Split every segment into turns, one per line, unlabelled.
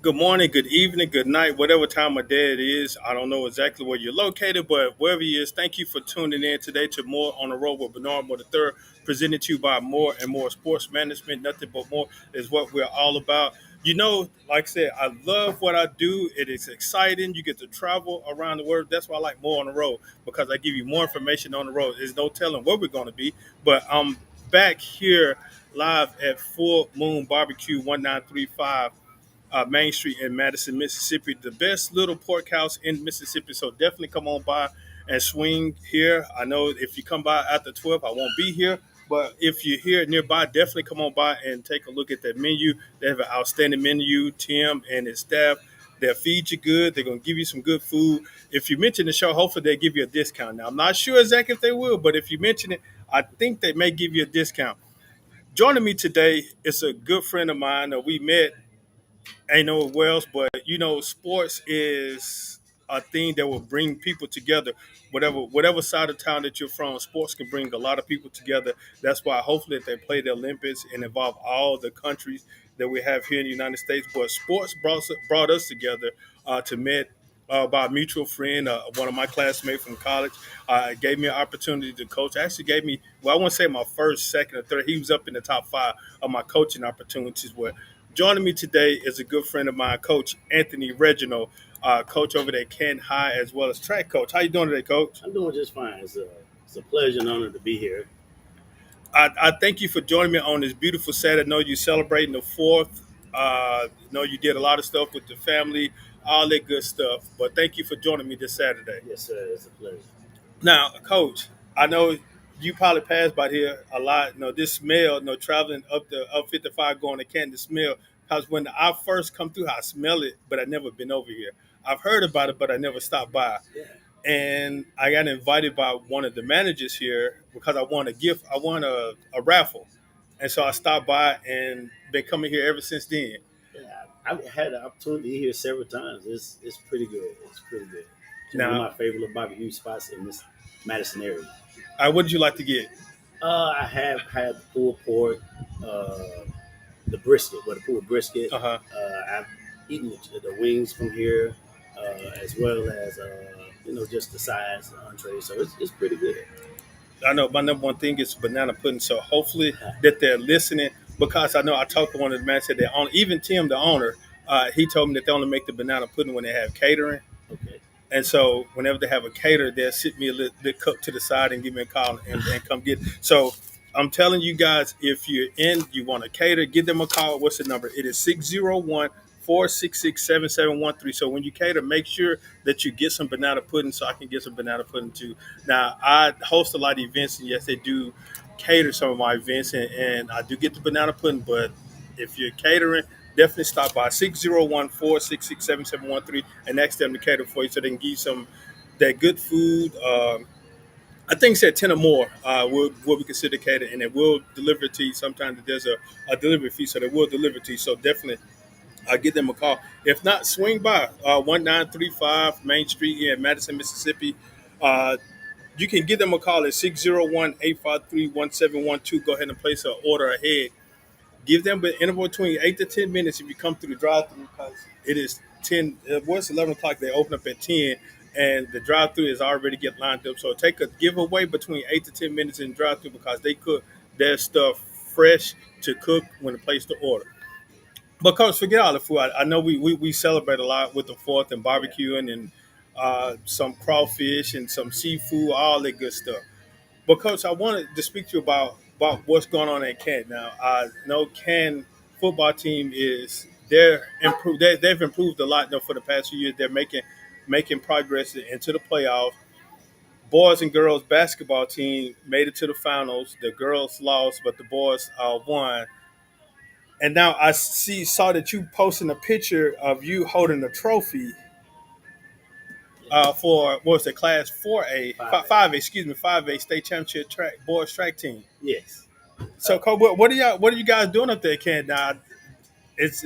Good morning, good evening, good night, whatever time of day it is. I don't know exactly where you're located, but wherever you is, thank you for tuning in today to More on the Road with Bernard Moore III, presented to you by More and More Sports Management. Nothing but more is what we're all about. Like I said, I love what I do. It is exciting. You get to travel around the world. That's why I like More on the Road, because I give you more information on the road. There's no telling where we're going to be, but I'm back here live at Full Moon Barbecue 1935 Main Street in Madison, Mississippi, the best little pork house in Mississippi. So definitely come on by and swing here. I know if you come by after 12, I won't be here. But if you're here nearby, definitely come on by and take a look at that menu. They have an outstanding menu. Tim and his staff, they'll feed you good. They're going to give you some good food. If you mention the show, hopefully they'll give you a discount. Now, I'm not sure exactly if they will, but if you mention it, I think they may give you a discount. Joining me today is a good friend of mine. We met ain't know Wells, but sports is a thing that will bring people together. Whatever side of town that you're from, sports can bring a lot of people together. That's why hopefully they play the Olympics and involve all the countries that we have here in the United States. But sports brought us together to meet by a mutual friend, one of my classmates from college. Gave me an opportunity to coach. Actually, gave me, well, I won't say my first, second, or third. He was up in the top five of my coaching opportunities. Where joining me today is a good friend of mine, Coach Anthony Reginald, coach over there at Kent High, as well as track coach. How you doing today, Coach?
I'm doing just fine. It's a pleasure and honor to be here.
I thank you for joining me on this beautiful Saturday. I know you're celebrating the fourth. I know you did a lot of stuff with the family, all that good stuff. But thank you for joining me this Saturday.
Yes, sir. It's a pleasure.
Now, Coach, I know you probably pass by here a lot. This smell, traveling up 55 going to Canton, the smell. Because when I first come through, I smell it, but I never been over here. I've heard about it, but I never stopped by.
Yeah.
And I got invited by one of the managers here because I won a gift. I won a raffle, and so I stopped by and been coming here ever since then.
Yeah. I've had the opportunity here several times. It's pretty good. It's pretty good. It's one of
Now,
my favorite barbecue spots in this Madison area.
what did you like to get?
I have had the pulled pork, uh, the brisket, the pulled brisket.
Uh huh.
I've eaten the wings from here, as well as just the sides, the entree. So it's pretty good.
I know my number one thing is banana pudding. So hopefully that they're listening, because I know I talked to one of the men said they own, even Tim, the owner, he told me that they only make the banana pudding when they have catering.
Okay.
And so whenever they have a caterer, they'll sit me a little bit cup to the side and give me a call and come get it. So I'm telling you guys, if you want to cater, give them a call. What's the number? It is 601-466-7713. So when you cater, make sure that you get some banana pudding so I can get some banana pudding too. Now, I host a lot of events, and yes, they do cater some of my events, and I do get the banana pudding, but if you're catering, definitely stop by 601-466-7713 and ask them to cater for you so they can give you some that good food. I think it said 10 or more will be considered catered, and it will deliver it to you. Sometimes there's a delivery fee, so they will deliver it to you. So definitely give them a call. If not, swing by 1935 Main Street here in Madison, Mississippi. Uh, you can give them a call at 601-853-1712. Go ahead and place an order ahead. Give them an interval between 8 to 10 minutes if you come through the drive-through, because it is 10. What's 11 o'clock? They open up at 10, and the drive-through is already getting lined up. So take a giveaway between 8 to 10 minutes in the drive-through, because they cook their stuff fresh to cook when they place the order. But coach, forget all the food. I know we celebrate a lot with the Fourth and
Yeah.
barbecuing and some crawfish and some seafood, all that good stuff. But coach, I wanted to speak to you about what's going on at Kent. Now, I know Kent football team is they're improved. They've improved a lot for the past few years. They're making progress into the playoffs. Boys and girls basketball team made it to the finals. The girls lost, but the boys won. And now I saw that you posting a picture of you holding a trophy for what was the class 4A,
5A.
5A, excuse me, 5A state championship track boys track team.
Yes.
So, Coach, what are you guys doing up there, Ken? Now, it's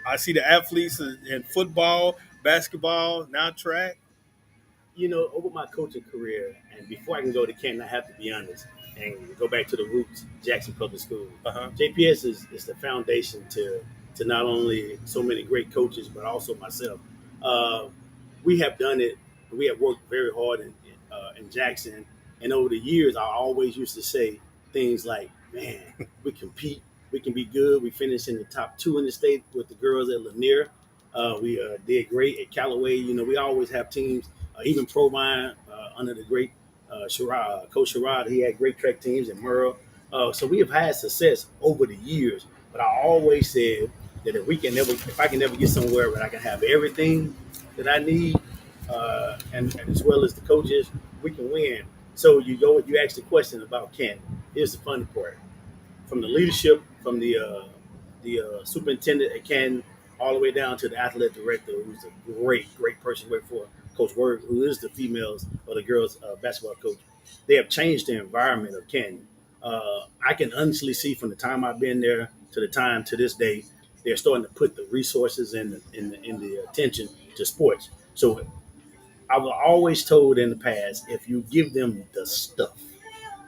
I see the athletes in football, basketball, now track.
Over my coaching career, and before I can go to Canton, I have to be honest and go back to the roots, Jackson Public School.
Uh huh.
JPS is the foundation to to not only so many great coaches, but also myself. Uh, we have done it. We have worked very hard in Jackson. And over the years, I always used to say things like, man, we compete. We can be good. We finished in the top two in the state with the girls at Lanier. We did great at Callaway. You know, we always have teams, even Provine under the great Coach Sherrod. He had great track teams in Merle. So we have had success over the years. But I always said that if I can never get somewhere where I can have everything that I need, and as well as the coaches, we can win. So you ask the question about Ken. Here's the funny part: from the leadership, from the superintendent at Canton, all the way down to the athletic director, who's a great person to work for, Coach Word, who is the females or the girls basketball coach. They have changed the environment of Canton. I can honestly see from the time I've been there to the time to this day, they're starting to put the resources in the attention to sports. So I was always told in the past, if you give them the stuff,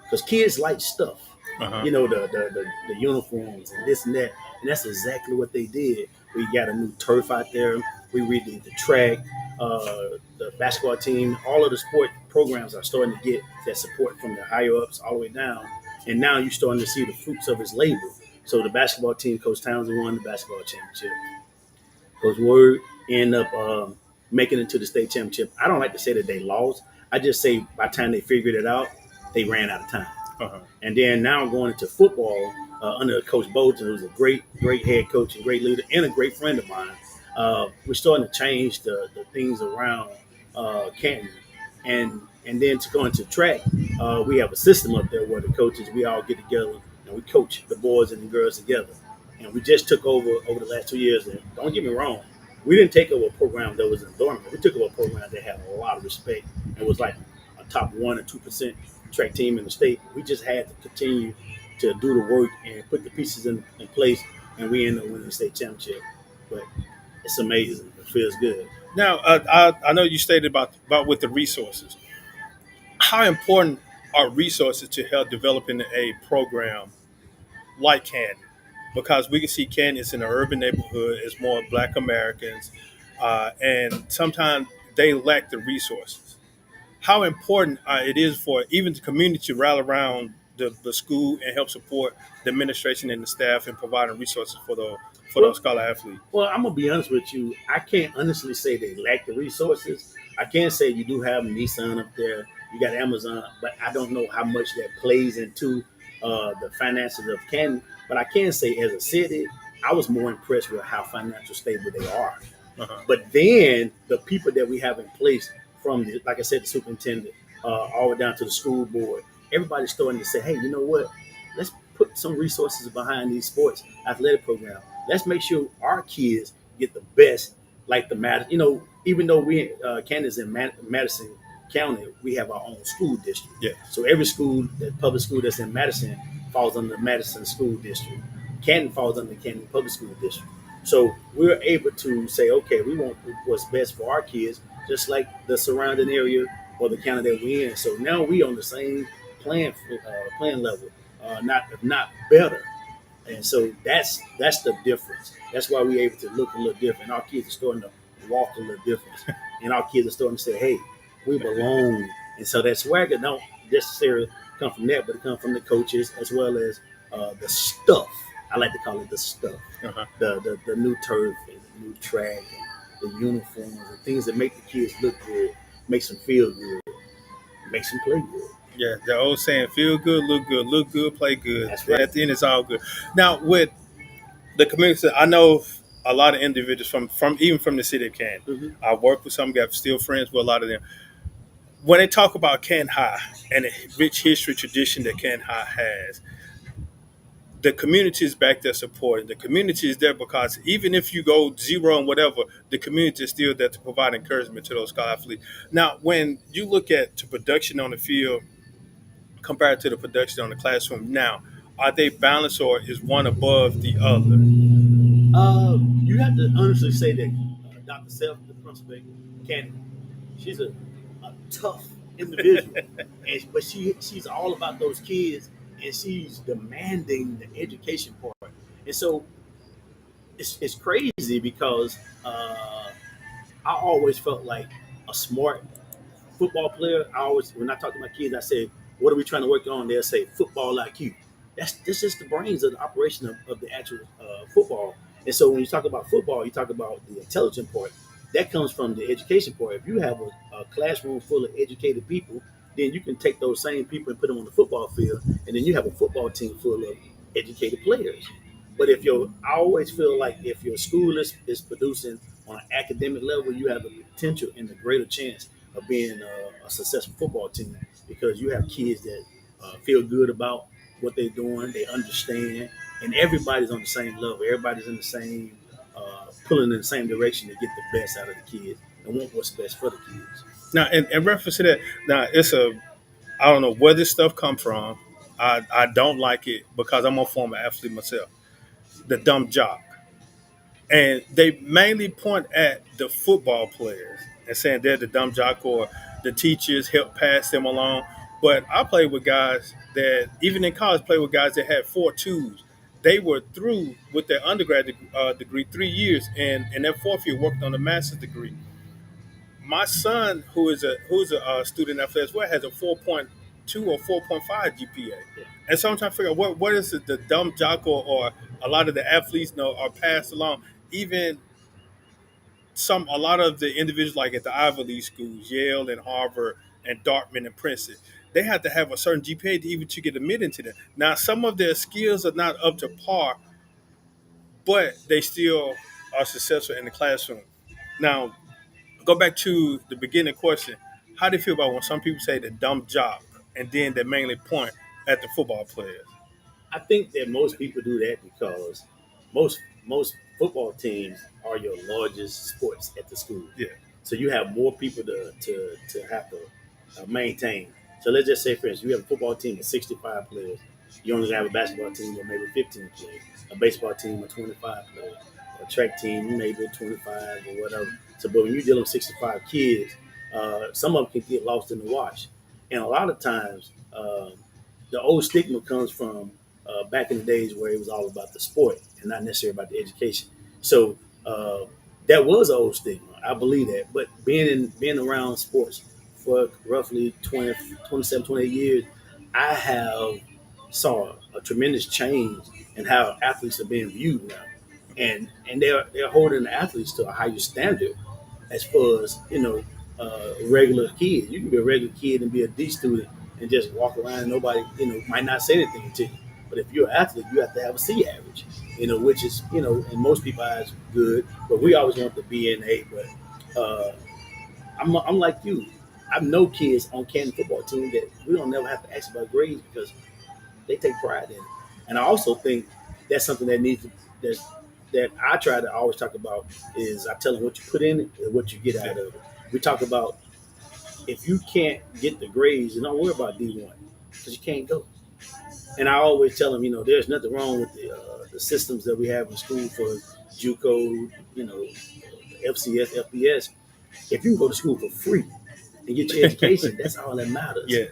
because kids like stuff,
Uh-huh.
you know, the uniforms and this and that, and that's exactly what they did. We got a new turf out there. We redid the track, the basketball team. All of the sport programs are starting to get that support from the higher ups all the way down, and now you're starting to see the fruits of his labor. So the basketball team, Coach Townsend won the basketball championship. Coach Word ended up making it to the state championship. I don't like to say that they lost. I just say by the time they figured it out, they ran out of time.
Uh-huh.
And then now going into football under Coach Bolton, who's a great head coach and great leader and a great friend of mine. We're starting to change the things around Canton. And then to go into track, we have a system up there where the coaches, we all get together and we coach the boys and the girls together. And we just took over the last 2 years. And don't get me wrong, we didn't take over a program that was dormant. We took over a program that had a lot of respect and was like a top 1 or 2% track team in the state. We just had to continue to do the work and put the pieces in place, and we ended up winning the state championship. But it's amazing. It feels good.
Now, I know you stated about with the resources. How important are resources to help developing a program like Canton? Because we can see Canton is in an urban neighborhood, it's more Black Americans, and sometimes they lack the resources. How important it is for even the community to rally around the school and help support the administration and the staff in providing resources for
Well,
those scholar athletes.
well, I'm gonna be honest with you. I can't honestly say they lack the resources. I can say you do have Nissan up there. You got Amazon, but I don't know how much that plays into the finances of Canton. But I can say, as a city, I was more impressed with how financial stable they are.
Uh-huh.
But then the people that we have in place, from the, like I said, the superintendent, all the way down to the school board, everybody's starting to say, hey, you know what? Let's put some resources behind these sports athletic programs. Let's make sure our kids get the best, like the math. You know, even though we Canada's in Madison County, we have our own school district.
Yeah.
So every school, that public school that's in Madison, falls under the Madison School District. Canton falls under the Canton Public School District. So we're able to say, okay, we want what's best for our kids, just like the surrounding area or the county that we're in. So now we on the same playing level, not if not better. And so that's the difference. That's why we're able to look a little different. Our kids are starting to walk a little different, and our kids are starting to say, "Hey, we belong." And so that swagger don't necessarily come from that, but it comes from the coaches as well as the stuff. I like to call it the stuff,
Uh-huh.
the new turf and the new track and the uniforms and things that make the kids look good, makes them feel good, makes them play good.
Yeah, the old saying, feel good, look good, play good.
That's
And
right.
at the end, it's all good. Now, with the community, I know a lot of individuals from even from the city of Canton.
Mm-hmm.
I work with some, got still friends with a lot of them. When they talk about Canton High and the rich history tradition that Canton High has, the community is back there supporting. The community is there because even if you go zero and whatever, the community is still there to provide encouragement to those scholar athletes. Now, when you look at the production on the field compared to the production on the classroom now, are they balanced or is one above the other?
You have to honestly say that Dr. Self, the principal, can she's a tough individual, and but she's all about those kids, and she's demanding the education part. And so it's crazy because I always felt like a smart football player. I always, when I talk to my kids, I say, "What are we trying to work on?" They'll say, "Football IQ." That's just the brains of the operation of the actual football. And so when you talk about football, you talk about the intelligent part. That comes from the education part. If you have a classroom full of educated people, then you can take those same people and put them on the football field, and then you have a football team full of educated players. But if your, I always feel like if your school is producing on an academic level, you have the potential and the greater chance of being a successful football team because you have kids that feel good about what they're doing, they understand, and everybody's on the same level. Everybody's in the same, pulling in the same direction to get the best out of the kids and want what's best for the kids.
Now, in reference to that, now it's a I don't know where this stuff come from. I don't like it because I'm a former athlete myself. The dumb jock, and they mainly point at the football players and saying they're the dumb jock or the teachers help pass them along. But I played with guys that even in college played with guys that had 4.2s. They were through with their undergrad degree 3 years, and in their fourth year worked on a master's degree. My son, who is a student at as well, has a 4.2 or 4.5 GPA.
Yeah.
And so I'm trying to figure out what is it the dumb jock or a lot of the athletes know are passed along. Even a lot of the individuals like at the Ivy League schools, Yale and Harvard and Dartmouth and Princeton, they have to have a certain GPA to even to get admitted into them. Now, some of their skills are not up to par, but they still are successful in the classroom. Now, go back to the beginning question. How do you feel about when some people say the dumb job and then they mainly point at the football players?
I think that most people do that because most football teams are your largest sports at the school.
Yeah,
So you have more people to have to maintain. So let's just say, for instance, you have a football team of 65 players. You only have a basketball team of maybe 15 players, a baseball team of 25 players, a track team maybe 25 or whatever. So, but when you're dealing with 65 kids, some of them can get lost in the wash. And a lot of times, the old stigma comes from back in the days where it was all about the sport and not necessarily about the education. So that was an old stigma. I believe that. But being around sports for roughly 20, 27, 28 years, I have saw a tremendous change in how athletes are being viewed now. And they're holding the athletes to a higher standard as far as, regular kid. You can be a regular kid and be a D student and just walk around and nobody, might not say anything to you. But if you're an athlete, you have to have a C average, which is, in most people's eyes good. But we always want the B and A. But I'm like you. I know kids on Canton football team that we don't never have to ask about grades because they take pride in it. And I also think that's something that needs to, that that I try to always talk about is I tell them what you put in it and what you get
yeah,
out of it. We talk about if you can't get the grades, then don't worry about D1 because you can't go. And I always tell them, there's nothing wrong with the systems that we have in school for JUCO, FCS, FBS. If you can go to school for free and get your education, that's all that matters.
yeah.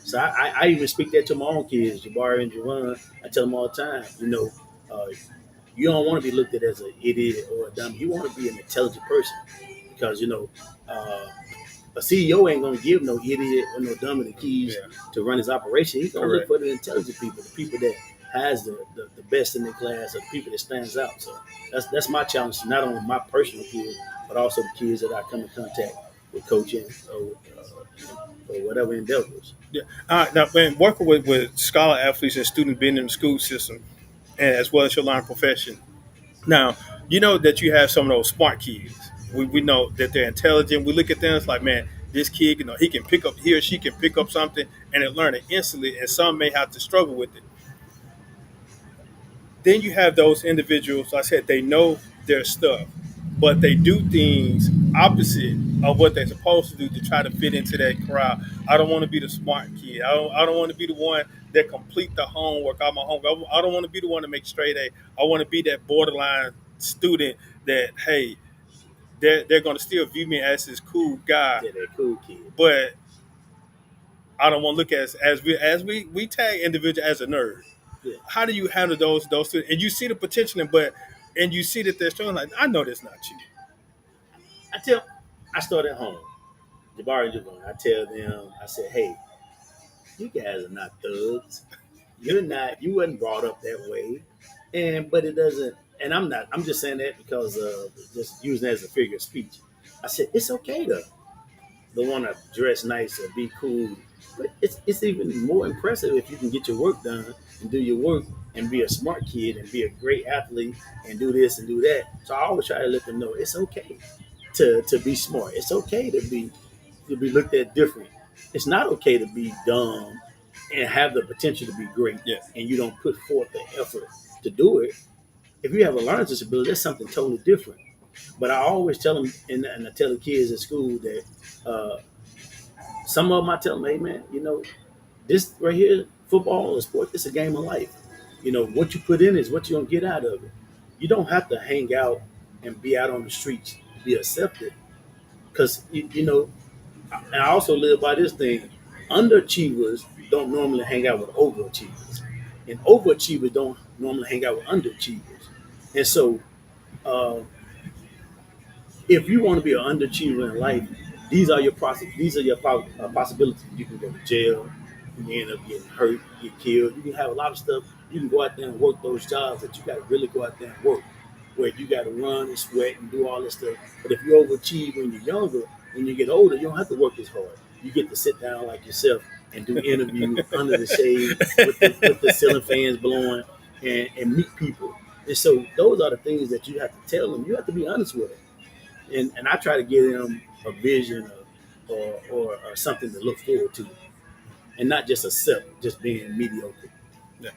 So I even speak that to my own kids, Jabari and Javon. I tell them all the time, uh, you don't want to be looked at as an idiot or a dummy. You want to be an intelligent person because, a CEO ain't going to give no idiot or no dummy the keys
Yeah,
to run his operation. He's going to look
correct.
for the intelligent people, the people that has the best in their class, or the people that stands out. So that's my challenge to not only my personal kids, but also the kids that I come in contact with coaching or whatever endeavors.
Yeah. Now, man, working with scholar athletes and students being in the school system, and as well as your line profession. Now, you know that you have some of those smart kids. We know that they're intelligent. We look at them, it's like, man, this kid, he or she can pick up something and it learn it instantly, and some may have to struggle with it. Then you have those individuals, like I said, they know their stuff, but they do things opposite of what they're supposed to do to try to fit into that crowd. I don't want to be the smart kid. I don't want to be the one that complete the homework. I'm a homework. I don't want to be the one to make straight A. I want to be that borderline student that, hey, they're going to still view me as this cool guy,
Yeah, they're cool kids.
but I don't want to look at as we tag individual as a nerd.
Yeah.
How do you handle those two? And you see the potential in, but and you see that they're struggling, like, I know that's not you.
I tell, I start at home. Jabari and Javon, I tell them, I said, hey, you guys are not thugs. You're not. You wasn't brought up that way, and but it doesn't. And I'm not. I'm just saying that because just using it as a figure of speech. I said it's okay to want to dress nice or be cool, but it's even more impressive if you can get your work done and do your work and be a smart kid and be a great athlete and do this and do that. So I always try to let them know it's okay to be smart. It's okay to be looked at different. It's not okay to be dumb and have the potential to be great
Yeah.
and you don't put forth the effort to do it. If you have a learning disability, that's something totally different. But I always tell them, and I tell the kids at school that uh, some of them I tell them, hey man, this right here, football or sport, it's a game of life. What you put in is what you're gonna get out of it. You don't have to hang out and be out on the streets to be accepted. Because and I also live by this thing. Underachievers don't normally hang out with overachievers, and overachievers don't normally hang out with underachievers. And so, uh, if you want to be an underachiever in life, these are your possibilities. You can go to jail, you can end up getting hurt, get killed. You can have a lot of stuff. You can go out there and work those jobs that you got to really go out there and work, where you got to run and sweat and do all this stuff. But if you overachieve when you're younger, when you get older, you don't have to work as hard. You get to sit down like yourself and do interviews under the shade with the ceiling fans blowing and meet people. And so those are the things that you have to tell them. You have to be honest with them. And I try to give them a vision or something to look forward to, and not just accept just being mediocre.
Yeah.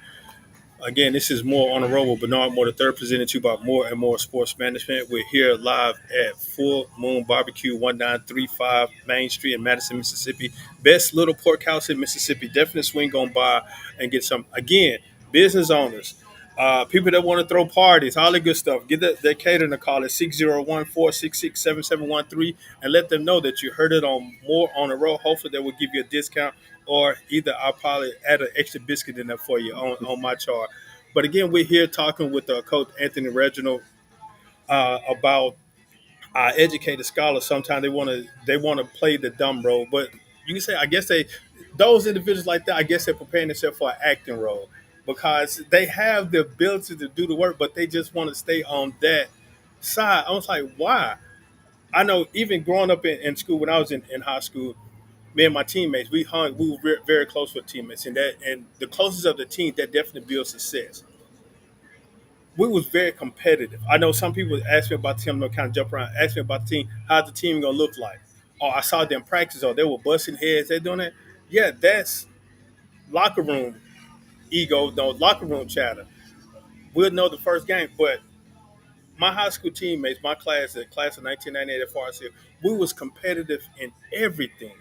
Again, this is More on the Road with Bernard Moore III, presented to you by More and More Sports Management. We're here live at Full Moon Barbecue, 1935 Main Street in Madison, Mississippi. Best little pork house in Mississippi. Definitely swing on by and get some. Again, business owners, people that want to throw parties, all the good stuff. Give that catering a call at 601-466-7713 and let them know that you heard it on More on the Road. Hopefully, they will give you a discount, or either I'll probably add an extra biscuit in there for you on my chart. But again, we're here talking with Coach Anthony Reginald about educated scholars. Sometimes they want to play the dumb role, but you can say, I guess those individuals like that, I guess they're preparing themselves for an acting role because they have the ability to do the work, but they just want to stay on that side. I was like, why? I know even growing up in school, when I was in high school, me and my teammates, we were very, very close with teammates, and the closest of the team that definitely builds success. We was very competitive. I know some people ask me about the team, I'm gonna kind of jump around, ask me about the team, how's the team gonna look like? Oh, I saw them practice, or they were busting heads, they're doing that. Yeah, that's locker room ego, no locker room chatter. We'll know the first game, but my high school teammates, my class, the class of 1998 at Forest Hill, we was competitive in everything.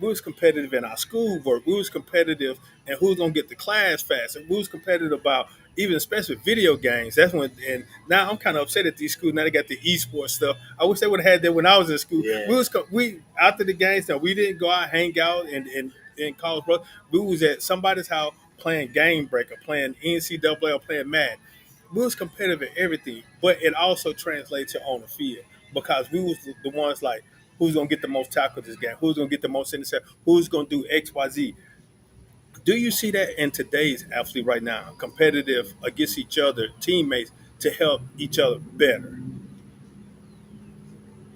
We was competitive in our schoolwork. We was competitive in who's gonna get the class faster. We was competitive about even especially video games. That's when, and now I'm kind of upset at these schools. Now they got the esports stuff. I wish they would have had that when I was in school.
Yeah,
We after the games now we didn't go out hang out and college bro. We was at somebody's house playing Game Breaker, playing NCAA or playing Madden. We was competitive in everything, but it also translates to on the field because we was the ones like who's gonna get the most tackles this game, who's gonna get the most intercept, who's gonna do X, Y, Z. Do you see that in today's athlete right now, competitive against each other, teammates to help each other better?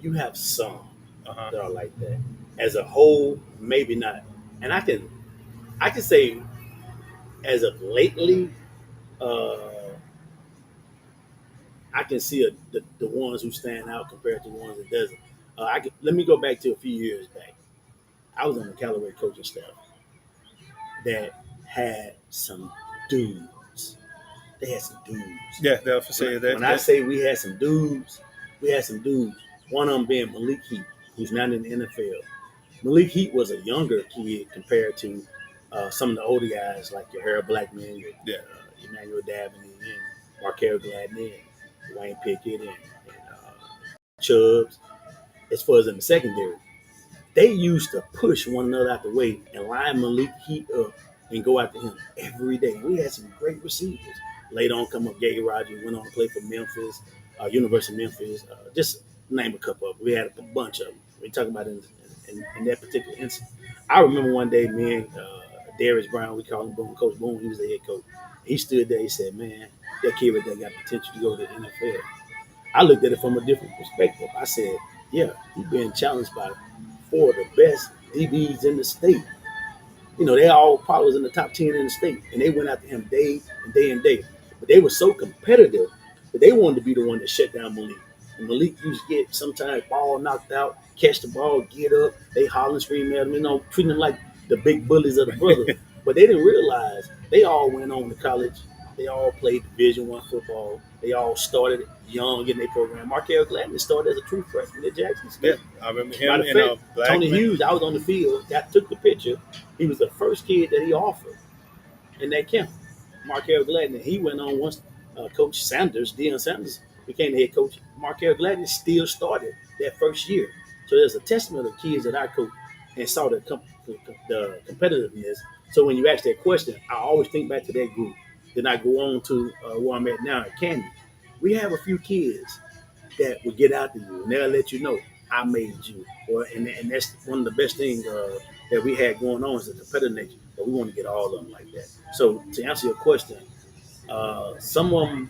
you have some
Uh huh.
that are like that. As a whole, maybe not. And I can say as of lately, uh, I can see the ones who stand out compared to the ones that doesn't. Let me go back to a few years back. I was on the Callaway coaching staff that had some dudes. They had some dudes.
Yeah, they'll
When,
say that.
when I say we had some dudes, we had some dudes. One of them being Malik Heat, who's not in the NFL. Malik Heat was a younger kid compared to some of the older guys like your Harold Blackman, your
Yeah.
Emmanuel Dabney, and Markel Gladney, and Wayne Pickett, and Chubbs. As far as in the secondary, they used to push one another out the way and line Malik Heat up and go after him every day. We had some great receivers. Later on, come up Gay Rogers, went on to play for Memphis, University of Memphis. Just name a couple of them. We had a bunch of them. We talking about in that particular instance. I remember one day, me and Darius Brown, we call him Boone, Coach Boone, he was the head coach. He stood there, he said, man, that kid right there got potential to go to the NFL. I looked at it from a different perspective. I said, yeah, he's being challenged by four of the best DBs in the state. You know, they all probably was in the top 10 in the state, and they went after him day and day and day. But they were so competitive that they wanted to be the one that shut down Malik. And Malik used to get sometimes ball knocked out, catch the ball, get up, they holler and scream at him, treating them like the big bullies of the brother. But they didn't realize they all went on to college. They all played Division I football. They all started young in their program. Markel Gladney started as a true freshman at Jackson State.
Yeah, I remember him
Matter of
in a
fact,
black
Tony
man.
Hughes, I was on the field, took the picture. He was the first kid that he offered in that camp. Markel Gladney. He went on once Coach Sanders, Deion Sanders, became the head coach. Markel Gladney still started that first year. So there's a testament of kids that I coached and saw the competitiveness. So when you ask that question, I always think back to that group. Then I go on to where I'm at now at Candy. We have a few kids that will get out to you and they'll let you know I made you. And that's one of the best things that we had going on is the competitive nature. But we want to get all of them like that. So to answer your question, some of them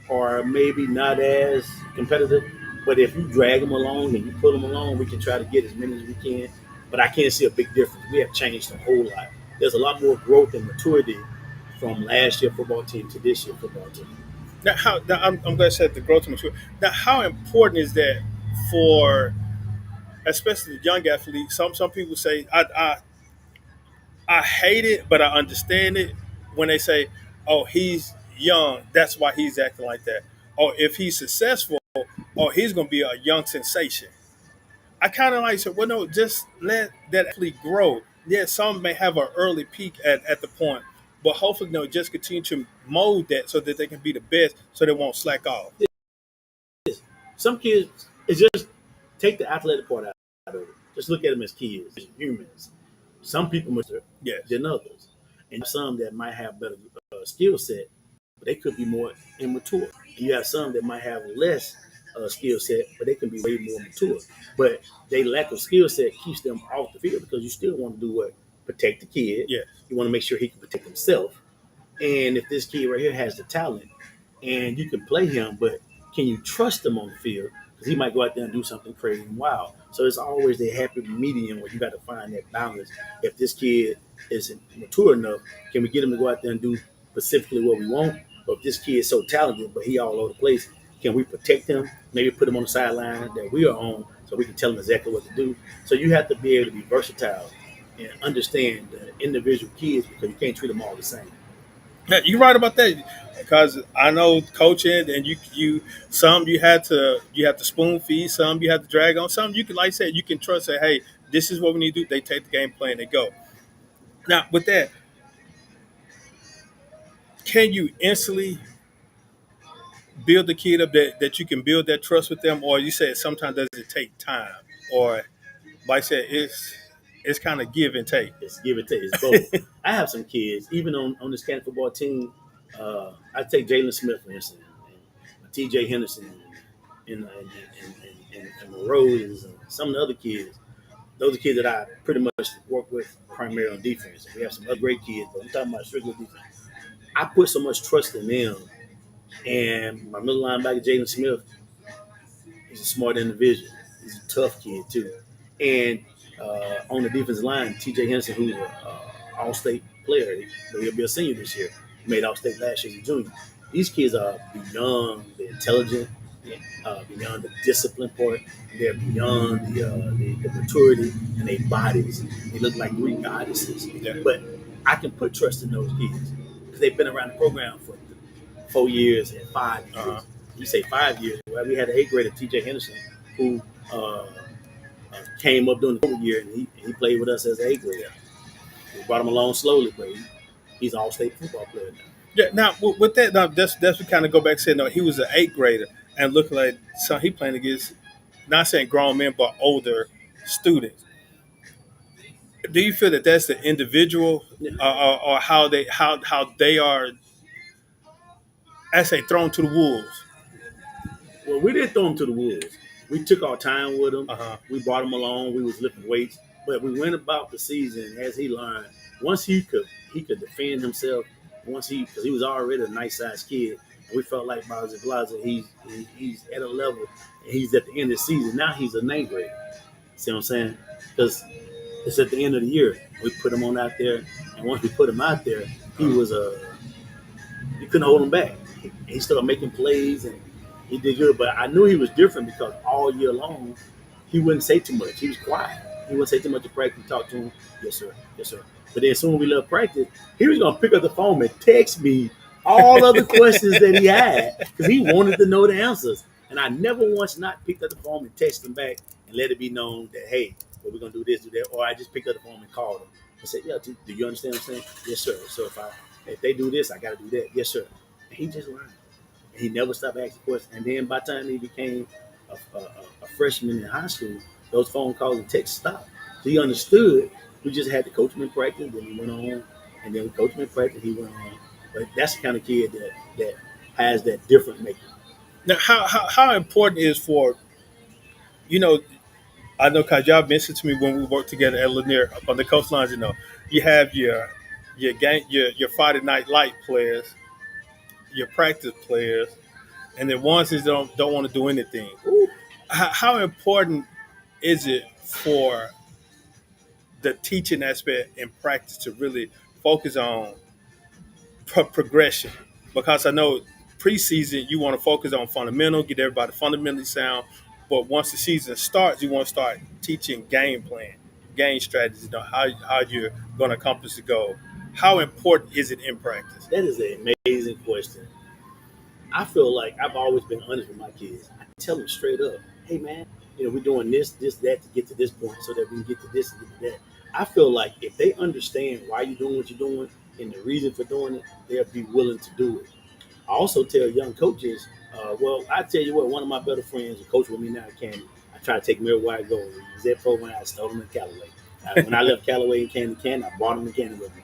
are maybe not as competitive, but if you drag them along and you pull them along, we can try to get as many as we can. But I can't see a big difference. We have changed a whole lot. There's a lot more growth and maturity from last year football team to this year football team.
I'm glad you said the growth and maturity. Now, how important is that for, especially the young athlete? Some people say I hate it, but I understand it when they say, "Oh, he's young, that's why he's acting like that." Or if he's successful, oh, he's going to be a young sensation. I kind of like said, well, no, just let that athlete grow. Yeah, some may have an early peak at the point, but hopefully, no, just continue to mold that so that they can be the best, so they won't slack off.
Some kids, it's just take the athletic part out of it. Just look at them as kids, as humans. Some people are more
Yes.
than others, and some that might have better skill set, but they could be more immature. And you have some that might have less skill set, but they can be way more mature. But they lack of skill set keeps them off the field because you still want to do what? Protect the kid.
Yes.
You want to make sure he can protect himself. And if this kid right here has the talent and you can play him, but can you trust him on the field? Because he might go out there and do something crazy and wild. So it's always the happy medium where you got to find that balance. If this kid isn't mature enough, can we get him to go out there and do specifically what we want? Or if this kid is so talented, but he all over the place, can we protect him? Maybe put him on the sideline that we are on so we can tell him exactly what to do. So you have to be able to be versatile and understand the individual kids because you can't treat them all the same.
Yeah, you're right about that because I know coaching and you some you have to spoon feed, some you have to drag on, some you can like I said you can trust say, hey, this is what we need to do. They take the game plan, they go. Now with that, can you instantly build the kid up that you can build that trust with them, or you said sometimes does it take time, or like I said it's kind of give and take.
It's give and take. It's both. I have some kids, even on this Canton football team. I take Jalen Smith, for instance, and T.J. Henderson, and Monroe, and some of the other kids. Those are kids that I pretty much work with primarily on defense. We have some other great kids, but I'm talking about strictly defense. I put so much trust in them. And my middle linebacker, Jalen Smith, he's a smart individual. He's a tough kid, too. And on the defensive line, T.J. Henderson, who's an all-state player, he'll be a senior this year. He made all-state last year as a junior. These kids are beyond the intelligence, beyond the discipline part. They're beyond the maturity and their bodies. They look like Greek goddesses.
Yeah.
But I can put trust in those kids because they've been around the program for 4 years and 5 years. You say 5 years. Well, we had an eighth grader, T.J. Henderson, who came up during the COVID year, and he played with us as an eighth grader. We brought him along slowly, but he's an all-state football player now.
Yeah. Now with that, now that's what kind of go back and say no, he was an eighth grader and look like so he playing against not saying grown men but older students. Do you feel that that's the individual or how they are I say thrown to the wolves.
Well, we didn't throw him to the wolves. We took our time with him.
Uh huh.
We brought him along. We was lifting weights, but we went about the season as he learned. Once he could defend himself. Once because he was already a nice sized kid, and we felt like Blaza, he's at a level, and he's at the end of the season. Now he's a ninth grade. See what I'm saying? Because it's at the end of the year. We put him on out there, and once we put him out there, he
Uh-huh.
was you couldn't hold him back. He started making plays and he did good. But I knew he was different because all year long he wouldn't say too much. He was quiet. He wouldn't say too much to practice. Talk to him, yes sir, yes sir. But then soon we left practice, he was gonna pick up the phone and text me all of the questions that he had because he wanted to know the answers. And I never once not picked up the phone and texted him back and let it be known that hey, well, we're gonna do this, do that, or I just picked up the phone and called him and said, yeah, do you understand what I'm saying? Yes sir. So if they do this, I got to do that. Yes, sir. And he just learned. He never stopped asking questions. And then by the time he became a freshman in high school, those phone calls and texts stopped. So he understood. We just had to coach him in practice. Then he went on, and then we coached him in practice. He went on. But that's the kind of kid that has that different makeup.
Now, how important is for you know I know because y'all mentioned to me when we worked together at Lanier up on the coastlines. You have your game your Friday night light players, your practice players, and then ones that don't want to do anything.
Ooh,
How important is it for the teaching aspect in practice to really focus on progression? Because I know preseason you want to focus on fundamental, get everybody fundamentally sound, but once the season starts, you want to start teaching game plan, game strategies, how you're going to accomplish the goal. How important is it in practice?
that is an amazing question. I feel like I've always been honest with my kids. I tell them straight up, hey man, we're doing this, that to get to this point so that we can get to this and get to that. I feel like if they understand why you're doing what you're doing and the reason for doing it, they'll be willing to do it. I also tell young coaches, well, I tell you what, one of my better friends, a coach with me now, Candy, I try to take him everywhere I go. He was at program, I stole him in Callaway. When I left Callaway and Candy, I brought him to Candy with me.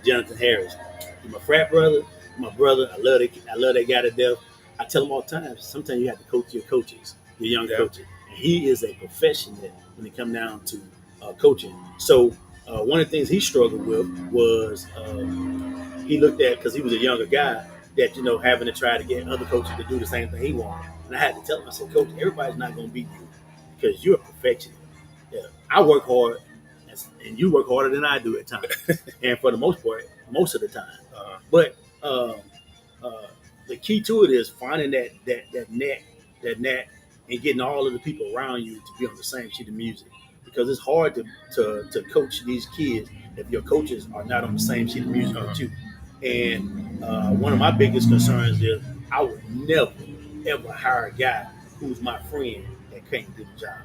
Jonathan Harris. He's my frat brother, my brother. I love that guy to death. I tell him all the time, sometimes you have to coach your coaches, your young
Yeah.
coaches. And he is a professional when it comes down to coaching. So one of the things he struggled with was he looked at, because he was a younger guy, that having to try to get other coaches to do the same thing he wanted. And I had to tell him, I said, Coach, everybody's not going to beat you because you're a perfectionist. Yeah, I work hard, and you work harder than I do at times, and for the most part, most of the time.
Uh,
But uh, the key to it is finding that net, and getting all of the people around you to be on the same sheet of music. Because it's hard to coach these kids if your coaches are not on the same sheet of music
uh,
with you. And one of my biggest concerns is I would never ever hire a guy who's my friend that can't do the job.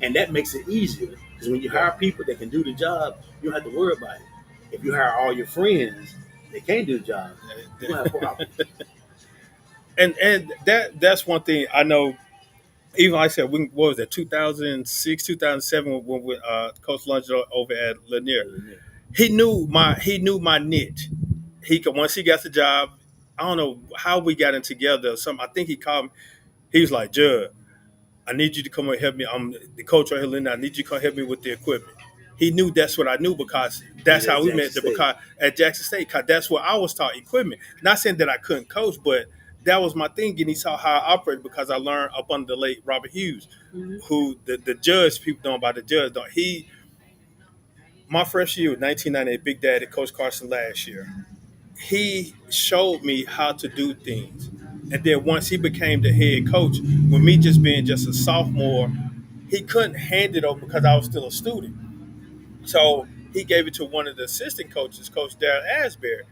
And that makes it easier because when you hire people that can do the job, you don't have to worry about it. If you hire all your friends that can't do the job, you're gonna have problems.
and that's one thing I know. Even like I said, what was that? 2006, 2007, when Coach Lunge over at Lanier, he knew my niche. He could once he got the job. I don't know how we got in together. Some I think he called me. He was like, Judd, I need you to come and help me. I'm the coach right here, Linda. I need you to come help me with the equipment. He knew that's what I knew because
Did
that's
at
how we
Jackson
met.
State.
Because at Jackson State, because that's where I was taught equipment. Not saying that I couldn't coach, but that was my thing, and he saw how I operated because I learned up under the late Robert Hughes, who the judge people know about the judge. Don't he? My first year was 1998, Big Daddy, Coach Carson last year. He showed me how to do things. And then once he became the head coach, with me just being just a sophomore, he couldn't hand it over because I was still a student. So he gave it to one of the assistant coaches, Coach Darren Asbury.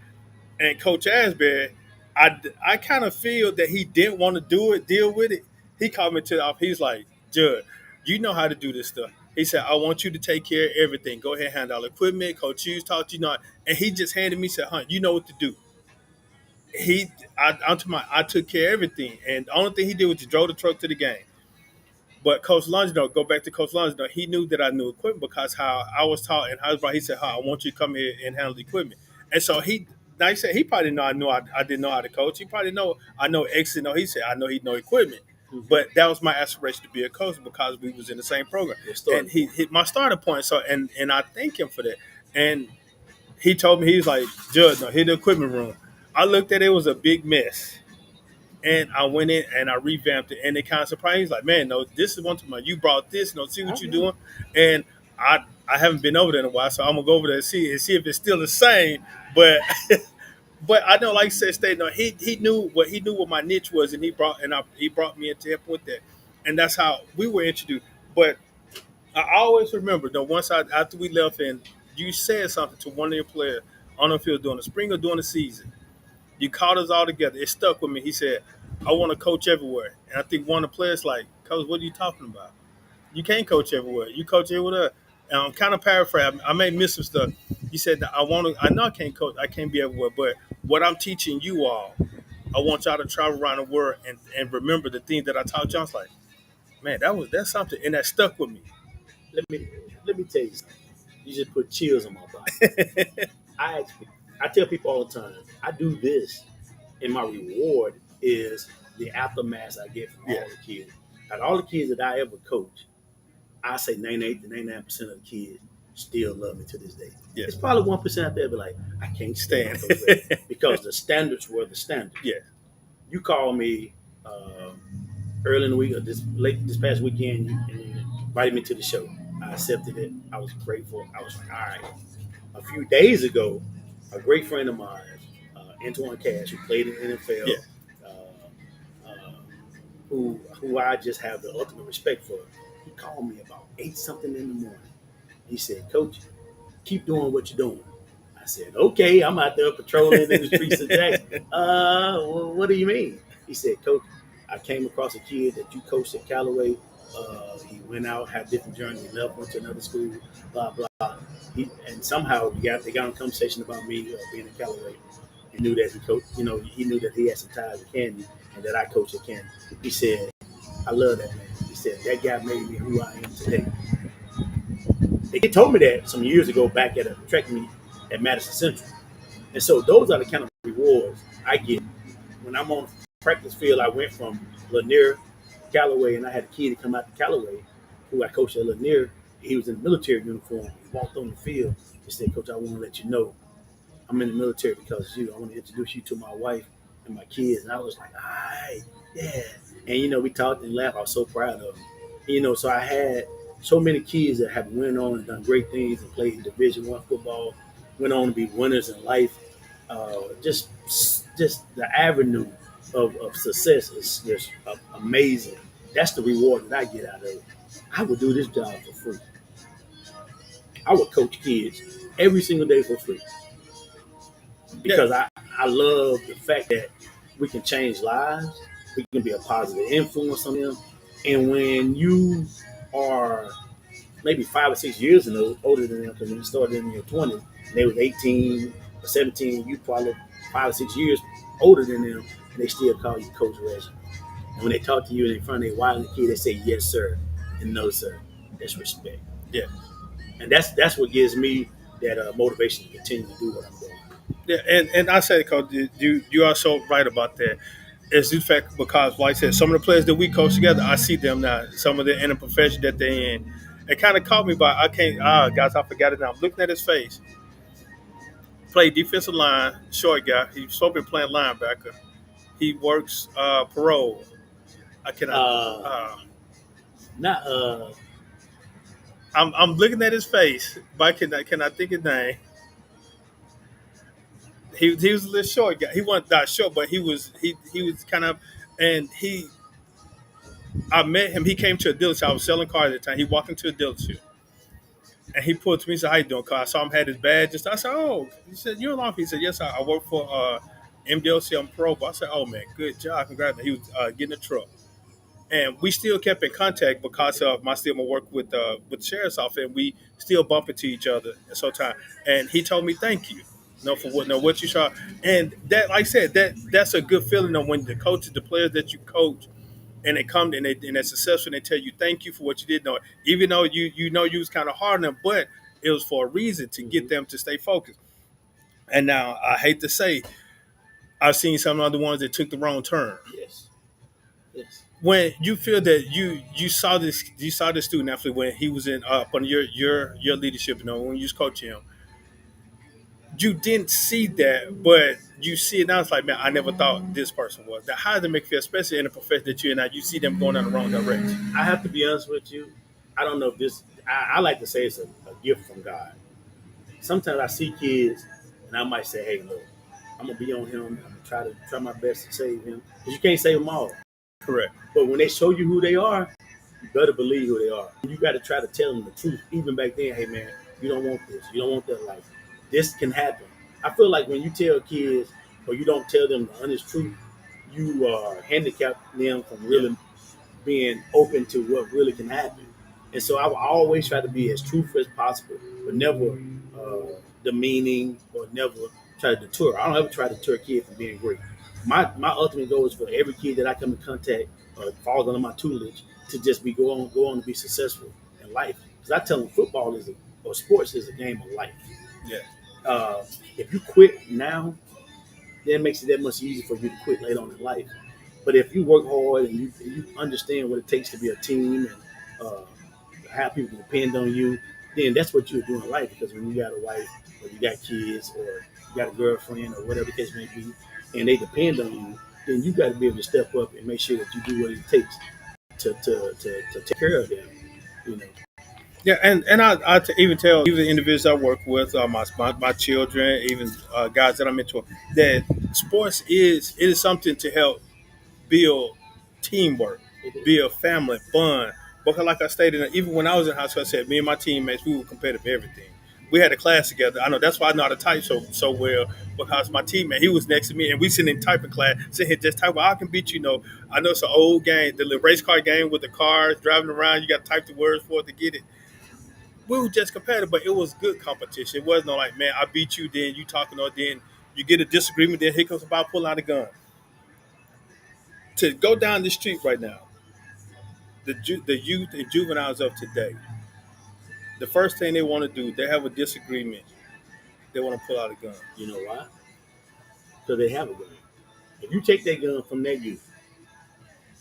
And Coach Asbury, I kind of feel that he didn't want to deal with it. He called me to the office. He's like, Judd, you know how to do this stuff. He said, I want you to take care of everything. Go ahead and handle all the equipment. Coach Hughes taught you not. And he just handed me, said, Hunt, you know what to do. I took care of everything. And the only thing he did was just drove the truck to the game. But Coach Longino, go back to Coach Longino, he knew that I knew equipment because how I was taught and how I was brought. He said, "Huh, I want you to come here and handle the equipment." And so he, now he said he probably know I didn't know how to coach. He probably know I know X and O. He said I know he know equipment. But that was my aspiration to be a coach because we was in the same program. And he hit my starting point. So and I thank him for that. And he told me, he was like, Judge, no, hit the equipment room. I looked at it, it was a big mess. And I went in and I revamped it. And it kind of surprised me. He's like, man, no, this is one time you brought this, see what you're doing. And I haven't been over there in a while, so I'm gonna go over there and see if it's still the same. But but I know, like I said, State, no, he knew what my niche was, and he brought me into help with that, and that's how we were introduced. But I always remember though, after we left, and you said something to one of your players. I don't know if it was during the spring or during the season. You called us all together. It stuck with me. He said, "I want to coach everywhere," and I think one of the players like, "Coach, what are you talking about? You can't coach everywhere. You coach everywhere." And I'm kind of paraphrasing. I may miss some stuff. He said, that I know I can't coach. I can't be everywhere. But what I'm teaching you all, I want y'all to travel around the world and remember the things that I taught y'all. I was like, man, that's something. And that stuck with me.
Let me let me tell you something. You just put chills on my body. I I tell people all the time, I do this, and my reward is the aftermath I get from
Yeah.
all the kids. Out of all the kids that I ever coach, I say 98 to 99% of the kids still love me to this day.
Yeah.
It's probably 1% out there be like, I can't stand
Stand.
Coach Ray because the standards were the standards.
Yeah.
You call me early in the week or this past weekend and invited me to the show. I accepted it. I was grateful. I was like, all right. A few days ago, a great friend of mine, Antoine Cash, who played in the NFL,
Yeah.
uh, who I just have the ultimate respect for, he called me about 8 something in the morning. He said, Coach, keep doing what you're doing. I said, okay, I'm out there patrolling in the streets of Jackson. Well, what do you mean? He said, Coach, I came across a kid that you coached at Callaway. He went out, had a different journey, he left, went to another school, blah, blah. And somehow they got in a conversation about me being at Callaway. He knew that he coached, he knew that he had some ties with Candy and that I coached at Candy. He said, I love that man. He said, that guy made me who I am today. They told me that some years ago back at a track meet at Madison Central. And so those are the kind of rewards I get when I'm on the practice field. I went from Lanier, Callaway, and I had a kid to come out to Callaway who I coached at Lanier. He was in a military uniform. He walked on the field and said, Coach, I want to let you know I'm in the military because of you. I want to introduce you to my wife and my kids. And I was like, all right, yeah. And, we talked and laughed. I was so proud of him. So I had so many kids that have went on and done great things and played Division I football, went on to be winners in life. Just the avenue of success is just amazing. That's the reward that I get out of it. I would do this job for free. I would coach kids every single day for free because I love the fact that we can change lives. We can be a positive influence on them. And when you are maybe 5 or 6 years older than them, because when you started in your 20s, they was 18 or 17, you probably 5 or 6 years older than them, and they still call you Coach Reginald. And when they talk to you in front of their wild kid, they say yes, sir, and no, sir. That's respect.
Yeah.
And that's what gives me that motivation to continue to do what I'm doing.
Yeah, and I said, Coach, you are so right about that. It's in fact because, like I said, some of the players that we coach together, I see them now. Some of them in the profession that they're in. It kind of caught me by I can't. Guys, I forgot it now. I'm looking at his face. Played defensive line, short guy. He's supposed to be playing linebacker. He works parole. I cannot.
Not
I'm looking at his face, but I think his name? He was a little short guy. He wasn't that short, but he was kind of, and I met him. He came to a dealership. I was selling cars at the time. He walked into a dealership, and he pulled to me and said, "How you doing, car?" I saw him had his badge. I said, "Oh," he said, "You're along." He said, "Yes, I work for MDLC. I'm pro." I said, "Oh man, good job, congrats." He was getting a truck, and we still kept in contact because of my work with the sheriff's office, and we still bump into each other at some time. And he told me, "Thank you." For what you saw, and that, like I said, that's a good feeling of when the coaches, the players that you coach, and they come and they're successful and they tell you thank you for what you did. No, even though you was kind of hard on them, but it was for a reason to get them to stay focused. And now I hate to say, I've seen some other ones that took the wrong turn.
Yes. Yes.
When you feel that you saw this student athlete when he was in up under your leadership, when you was coaching him, you didn't see that, but you see it now. It's like, man, I never thought this person was. Now, how does it make you feel, especially in a profession that you're in now? You see them going in the wrong direction.
I have to be honest with you. I don't know if this. I like to say it's a gift from God. Sometimes I see kids, and I might say, "Hey, look, I'm gonna be on him. I'm gonna try my best to save him." Because you can't save them all.
Correct.
But when they show you who they are, you better believe who they are. You got to try to tell them the truth. Even back then, hey man, you don't want this. You don't want that life. This can happen. I feel like when you tell kids or you don't tell them the honest truth, you are handicapping them from
Yeah.
really being open to what really can happen. And so I will always try to be as truthful as possible, but never demeaning or never try to deter. I don't ever try to deter a kid from being great. My ultimate goal is for every kid that I come in contact or falls under my tutelage to just be go on to be successful in life. Because I tell them football or sports is a game of life.
Yeah.
Uh, if you quit now, then it makes it that much easier for you to quit later on in life. But if you work hard and you understand what it takes to be a team and uh, have people depend on you, then that's what you're doing in life. Because when you got a wife or you got kids or you got a girlfriend or whatever the case may be, and they depend on you, then you got to be able to step up and make sure that you do what it takes to take care of them. You know,
Yeah, and even tell even individuals I work with, my children, even guys that I mentor, that sports is something to help build teamwork,
it is.
build family, bond. Because like I stated, even when I was in high school, I said me and my teammates, we were competitive in everything. We had a class together. I know that's why I know how to type so well, because my teammate, he was next to me and we sitting in typing class, sitting here just typing. I can beat you. I know it's an old game, the little race car game with the cars driving around. You got to type the words for it to get it. We were just competitive, but it was good competition. It wasn't like, man, I beat you, then you talking, or then you get a disagreement, then here comes about pulling out a gun. To go down the street right now, the youth and juveniles of today, the first thing they want to do, they have a disagreement, they want to pull out a gun.
You know why? Because they have a gun. If you take that gun from that youth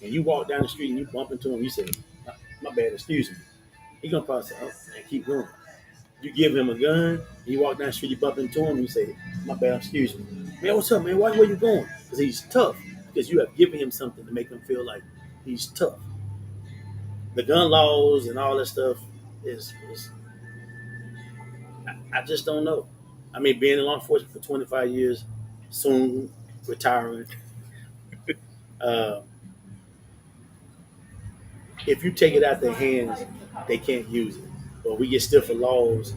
and you walk down the street and you bump into him, you say, "My bad, excuse me." He gonna probably say, "Oh, man, keep going." You give him a gun, you walk down the street, you bump into him, you say, "My bad, excuse me." "Man, what's up, man? Where you going?" Because he's tough. Because you have given him something to make him feel like he's tough. The gun laws and all that stuff is I just don't know. I mean, being in law enforcement for 25 years, soon retiring. Uh, if you take it out their hands, they can't use it. But we get stiffer laws,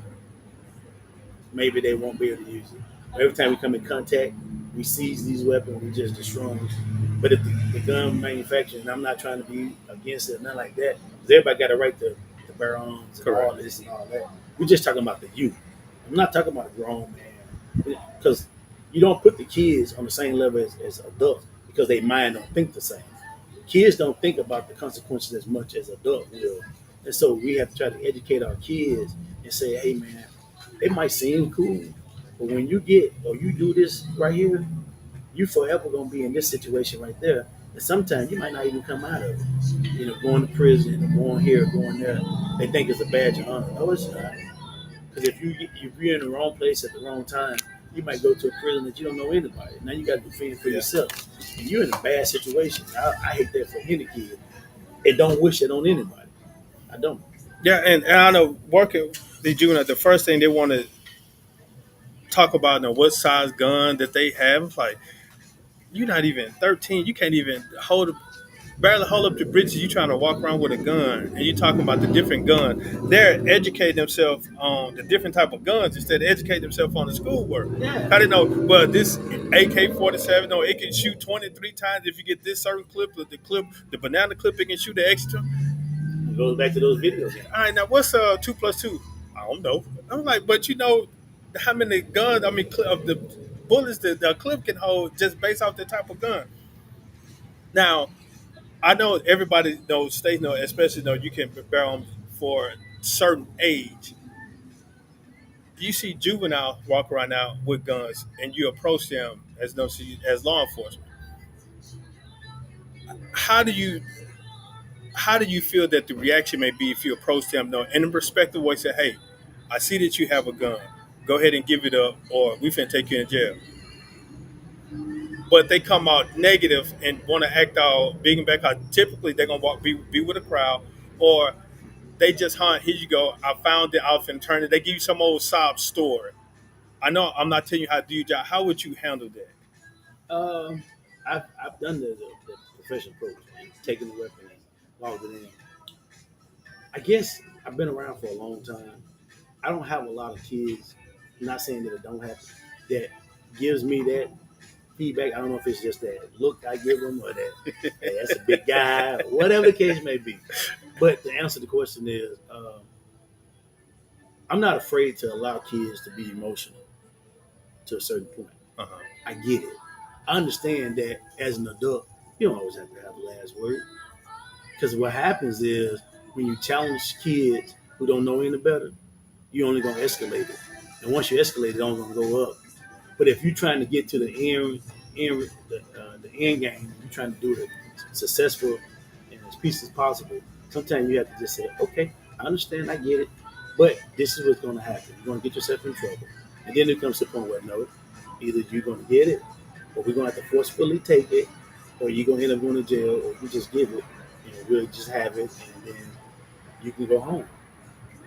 maybe they won't be able to use it. Every time we come in contact, we seize these weapons, we just destroy them. But if the gun manufacturer, and I'm not trying to be against it, nothing like that, because everybody got a right to bear arms and all
Correct.
this and all that. We're just talking about the youth. I'm not talking about a grown man, because you don't put the kids on the same level as adults because their mind don't think the same. Kids don't think about the consequences as much as adults will. And so we have to try to educate our kids and say, hey man, it might seem cool, but when you get or you do this right here, you forever gonna be in this situation right there. And sometimes you might not even come out of it. Going to prison or going here or going there. They think it's a badge of honor. No, it's not. Because if you're in the wrong place at the wrong time, you might go to a prison that you don't know anybody. Now you got to defend for
Yeah.
yourself, and you're in a bad situation. I hate that for any kid. And don't wish it on anybody. I don't.
Yeah, and I know working the juvenile, the first thing they want to talk about, what size gun that they have. It's like, you're not even 13. You can't even barely hold up the bridges. You trying to walk around with a gun, and you talking about the different guns. They're educating themselves on the different type of guns instead of educating themselves on the schoolwork.
Yeah.
How they know? Well, this AK-47, no, it can shoot 23 times if you get this certain clip. The banana clip, it can shoot an extra.
It goes back to those videos.
All right, now what's 2 plus 2? I don't know. I'm like, but how many guns? I mean, of the bullets that the clip can hold just based off the type of gun. Now, I know everybody knows, states know, especially know you can bear them for a certain age. you see juveniles walk around now with guns, and you approach them as as law enforcement. How do you feel that the reaction may be if you approach them though in a respectful way, say, "Hey, I see that you have a gun. Go ahead and give it up, or we finna take you in jail." But they come out negative and want to act all big and back out. Typically, they're gonna be with a crowd, or they just hunt. Here you go. I found it. I'll finna turn it. They give you some old sob story. I know I'm not telling you how to do your job. How would you handle that?
Um, I've done the professional approach and taken the weapon and logged it in. I guess I've been around for a long time. I don't have a lot of kids. I'm not saying that it don't happen. That gives me that feedback. I don't know if it's just that look I give them or that hey, that's a big guy, or whatever the case may be. But to answer the question is, I'm not afraid to allow kids to be emotional to a certain point.
Uh-huh.
I get it. I understand that as an adult, you don't always have to have the last word. Because what happens is when you challenge kids who don't know any better, you're only going to escalate it. And once you escalate it, it's only going to go up. But if you're trying to get to the end game, you're trying to do it successful and as peaceful as possible. Sometimes you have to just say, "Okay, I understand, I get it, but this is what's going to happen. You're going to get yourself in trouble." And then it comes to the point where no, either you're going to get it, or we're going to have to forcefully take it, or you're going to end up going to jail, or you just give it and we'll just have it, and then you can go home.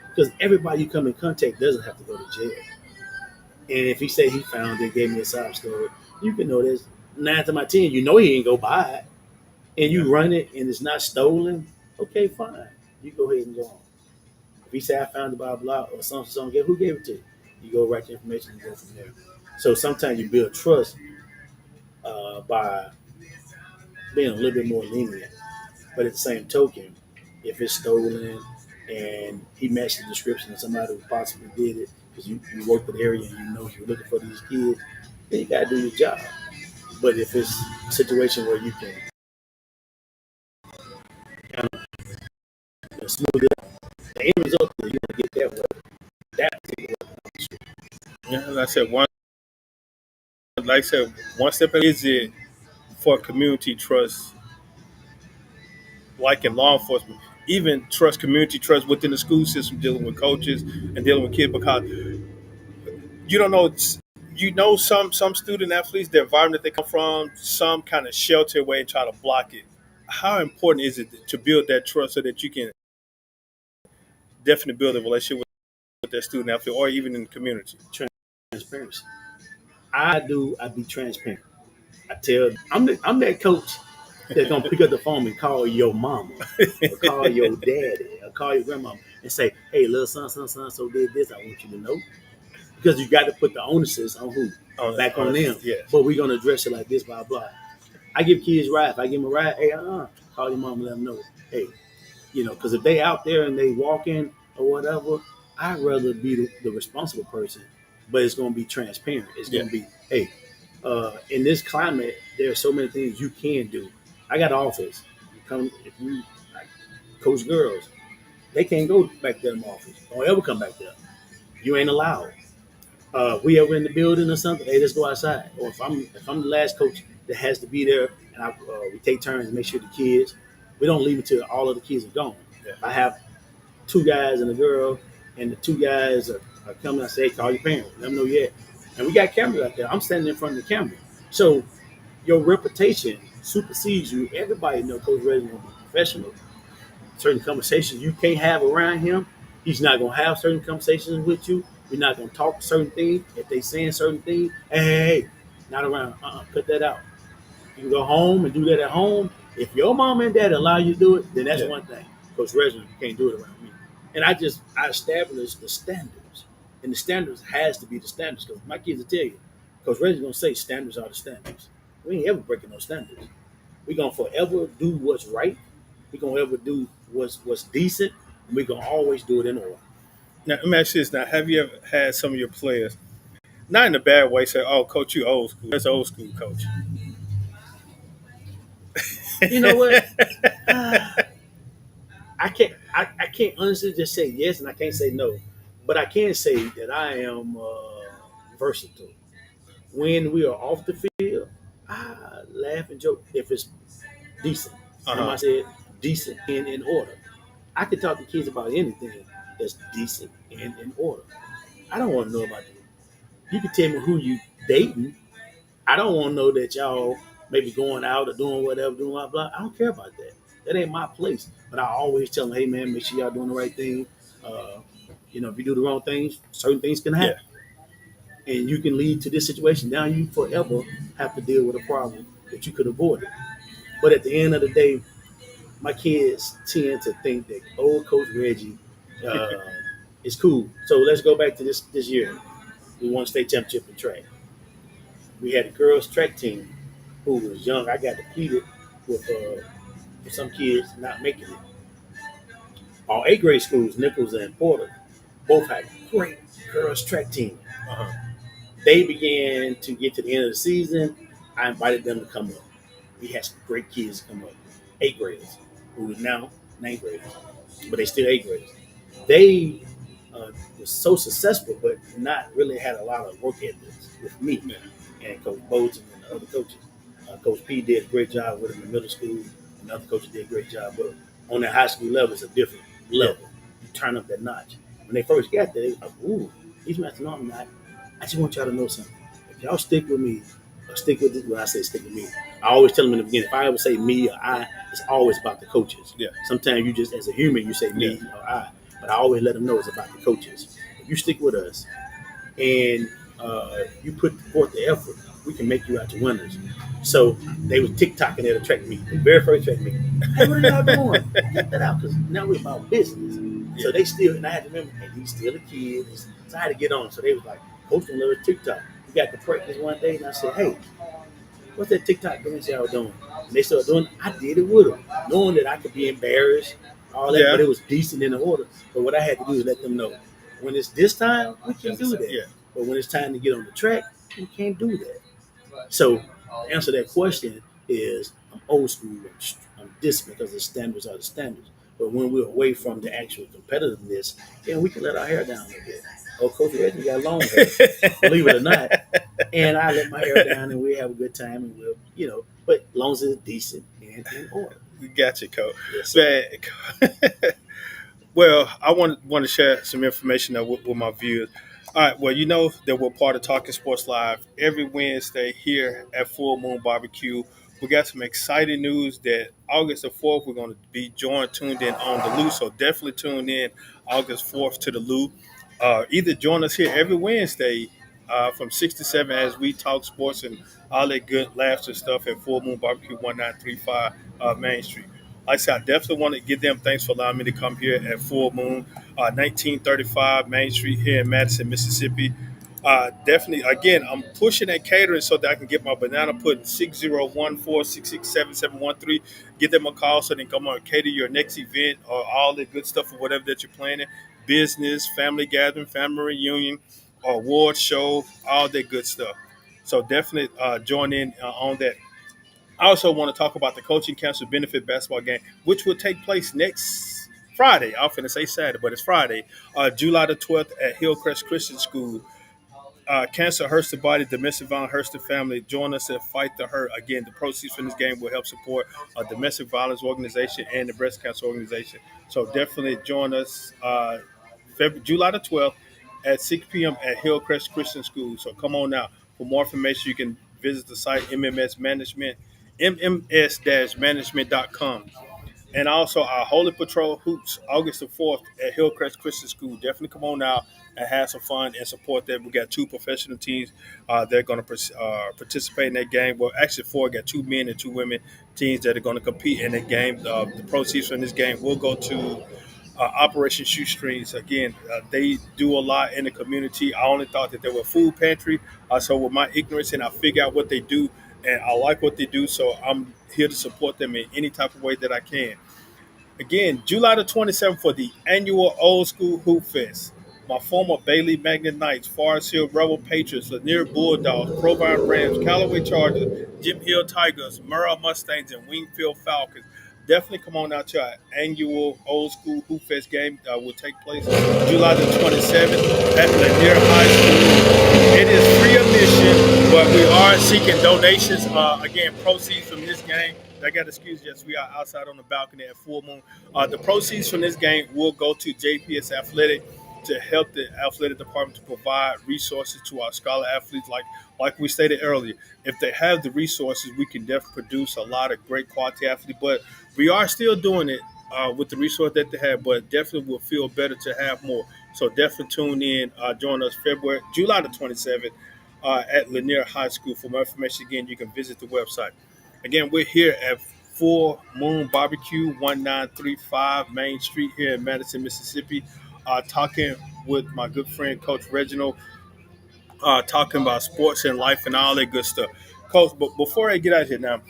Because everybody you come in contact doesn't have to go to jail. And if he say he found it, gave me a sob story, you can know this. 9 to 10, you know he ain't go buy it, and
Yeah.
you run it, and it's not stolen. Okay, fine. You go ahead and go on. If he say I found it, blah blah, or something, who gave it to you? You go write the information and go from there. So sometimes you build trust by being a little bit more lenient. But at the same token, if it's stolen and he matched the description of somebody who possibly did it, because you work with the area and you know you're looking for these kids, then you gotta do your job. But if it's a situation where you can kind of smooth it out, the end result is you're gonna get that way. That particular
Yeah, like I said, one step is it for community trust, like in law enforcement, even trust community trust within the school system, dealing with coaches and dealing with kids, because you don't know. Some student athletes, the environment that they come from, some kind of shelter way and try to block it. How important is it to build that trust so that you can definitely build a relationship with that student athlete or even in the community?
transparency. I be transparent. I tell I'm that coach that's gonna pick up the phone and call your mama, or call your daddy, or call your grandma and say, "Hey, little son, so did this. I want you to know." Because you got to put the onus on who? Back on them.
Yes.
But we're gonna address it like this, blah blah. I give kids rides. If I give them a ride, hey, call your mom and let them know. Hey, because if they out there and they walking or whatever, I'd rather be the responsible person. But it's gonna be transparent. It's
Yeah.
gonna be, hey, in this climate, there are so many things you can do. I got an office. You come if you like, coach girls, they can't go back there in the office. Don't ever come back there. You ain't allowed. We ever in the building or something, hey, let's go outside. Or if I'm the last coach that has to be there, and we take turns and make sure the kids, we don't leave it till all of the kids are gone.
Yeah.
If I have 2 guys and a girl, and the 2 guys are coming, I say, call your parents, let them know yet. And we got cameras out there. I'm standing in front of the camera, so your reputation supersedes you. Everybody know Coach Reggie will be professional. Certain conversations you can't have around him. He's not gonna have certain conversations with you. You're not gonna talk certain things. If they saying certain things, hey, not around. Cut that out. You can go home and do that at home. If your mom and dad allow you to do it, then that's
Yeah.
one thing. Coach Reginald, you can't do it around me. And I established the standards, and the standards has to be the standards because my kids will tell you, Coach Reginald gonna say standards are the standards. We ain't ever breaking those standards. We gonna forever do what's right. We gonna ever do what's decent, and we gonna always do it in order.
Now, let me ask you this: now, have you ever had some of your players, not in a bad way, say, "Oh, coach, you old school. That's old school, coach."
You know what? I can't honestly just say yes, and I can't say no. But I can say that I am versatile. When we are off the field, I laugh and joke if it's decent.
Uh
Remember
huh.
I said decent and in order. I can talk to kids about anything that's decent and in order. I don't want to know about you. You can tell me who you dating. I don't want to know that y'all maybe going out or doing whatever, doing blah blah. I don't care about that. That ain't my place. But I always tell them, hey man, make sure y'all doing the right thing. Uh, if you do the wrong things, certain things can
Yeah.
happen, and you can lead to this situation. Now you forever have to deal with a problem that you could avoid it. But at the end of the day, my kids tend to think that old Coach Reggie uh, is cool. So let's go back to this year. We won state championship in track. We had a girls track team who was young. I got depleted with some kids not making it. Our eighth grade schools, Nichols and Porter, both had great girls track team.
Uh huh.
They began to get to the end of the season. I invited them to come up. We had some great kids come up, eighth graders, who are now ninth graders, but they still eighth graders. They was so successful, but not really had a lot of work ethics with me
Yeah.
and Coach Bojan and the other coaches. Coach P did a great job with them in middle school, and other coaches did a great job. But on that high school level, it's a different
Yeah.
level. You turn up that notch. When they first got there, they was like, ooh, these masters know I'm not. I just want y'all to know something. If y'all stick with me, or stick with this, when I say stick with me, I always tell them in the beginning, if I ever say me or I, it's always about the coaches.
Yeah.
Sometimes you just, as a human, you say me
Yeah.
or I, but I always let them know it's about the coaches. If you stick with us and you put forth the effort, we can make you out to winners. So they was TikToking at a track meet, the very first track meet. Hey, what are y'all doing? Get that out, because now we're about business.
Yeah.
So they still, and I had to remember, hey, he's still a kid. So I had to get on. So they was like, Coach don't love TikTok. We got to practice one day, and I said, hey, what's that TikTok dance y'all doing? And they started doing it. I did it with them, knowing that I could be embarrassed, all that,
Yeah.
but it was decent in the order. But what I had to do is let them know, when it's this time, we can do that.
Yeah.
But when it's time to get on the track, we can't do that. So, to answer that question is, I'm old school. I'm this because the standards are the standards. But when we're away from the actual competitiveness, then we can let our hair down a little bit. Oh, Coach Reggie got long hair, believe it or not. And I let my hair down, and we have a good time, and but as long as it's decent and in order.
We got you, Coach.
Yes, sir.
Man, well, I want to share some information with my viewers. All right. Well, you know that we're part of Talking Sports Live every Wednesday here at Full Moon Barbecue. We got some exciting news that August the 4th, we're going to be tuned in on the Lou. So definitely tune in August 4th to the Lou. Either join us here every Wednesday from 6 to 7 as we talk sports and all that good laughs and stuff at Full Moon Barbecue 1935 Main Street. Like I said, I definitely want to give them thanks for allowing me to come here at Full Moon, 1935 Main Street here in Madison, Mississippi. Definitely, again, I'm pushing that catering so that I can get my banana pudding 6014667713. Get them a call so they can come on and cater your next event or all the good stuff or whatever that you're planning. Business, family gathering, family reunion, or award show, all that good stuff. So definitely join in on that. I also want to talk about the Coaching Council Benefit Basketball game, which will take place next Friday. I was going to say Saturday, but it's Friday, July the 12th at Hillcrest Christian School. Cancer Hurts the Body, Domestic Violence Hurts the Family. Join us at Fight the Hurt. Again, the proceeds from this game will help support a domestic violence organization and the breast cancer organization. So definitely join us July the 12th at 6 p.m. at Hillcrest Christian School. So come on out. For more information, you can visit the site mms-management.com. And also our Holy Patrol Hoops, August the 4th at Hillcrest Christian School. Definitely come on out and have some fun and support that. We got two professional teams. They're going to participate in that game. Well, actually, four. Got two men and two women teams that are going to compete in that game. The proceeds from this game will go to Operation Shoestrings. Again, they do a lot in the community. I only thought that they were a food pantry. So with my ignorance, and I figure out what they do, and I like what they do. So I'm here to support them in any type of way that I can. Again, July the 27th for the annual Old School Hoop Fest. My former Bailey Magnet Knights, Forest Hill Rebel Patriots, Lanier Bulldogs, Provine Rams, Callaway Chargers, Jim Hill Tigers, Murrah Mustangs, and Wingfield Falcons definitely come on out to our annual old school Hoop Fest game. Will take place July the 27th at Lanier High School. It is free admission, but we are seeking donations. Again, proceeds from this game. I got excuse. Yes, we are outside on the balcony at full moon. The proceeds from this game will go to JPS Athletic to help the athletic department to provide resources to our scholar athletes. Like we stated earlier, if they have the resources, we can definitely produce a lot of great quality athletes. But we are still doing it with the resource that they have, but definitely will feel better to have more. So definitely tune in, join us July the 27th at Lanier High School. For more information, again, you can visit the website. Again, we're here at Full Moon Barbecue, 1935 Main Street here in Madison, Mississippi, talking with my good friend, Coach Reginald, talking about sports and life and all that good stuff. Coach, but before I get out of here now,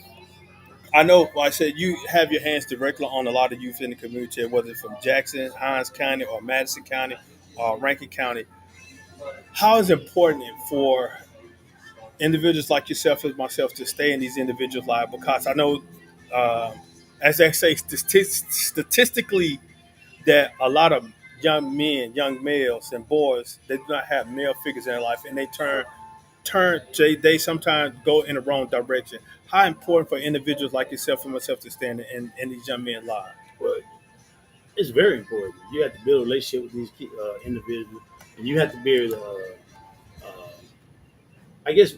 I know, like I said, you have your hands directly on a lot of youth in the community, whether it's from Jackson, Hines County, or Madison County, or Rankin County. How is it important for individuals like yourself and myself to stay in these individuals' lives? Because I know, uh, as they say, statistically, that a lot of young men, young males, and boys, they do not have male figures in their life, and they sometimes go in the wrong direction. How important for individuals like yourself and myself to stand in these young men's lives?
But it's very important. You have to build a relationship with these individuals, and you have to be able to. I guess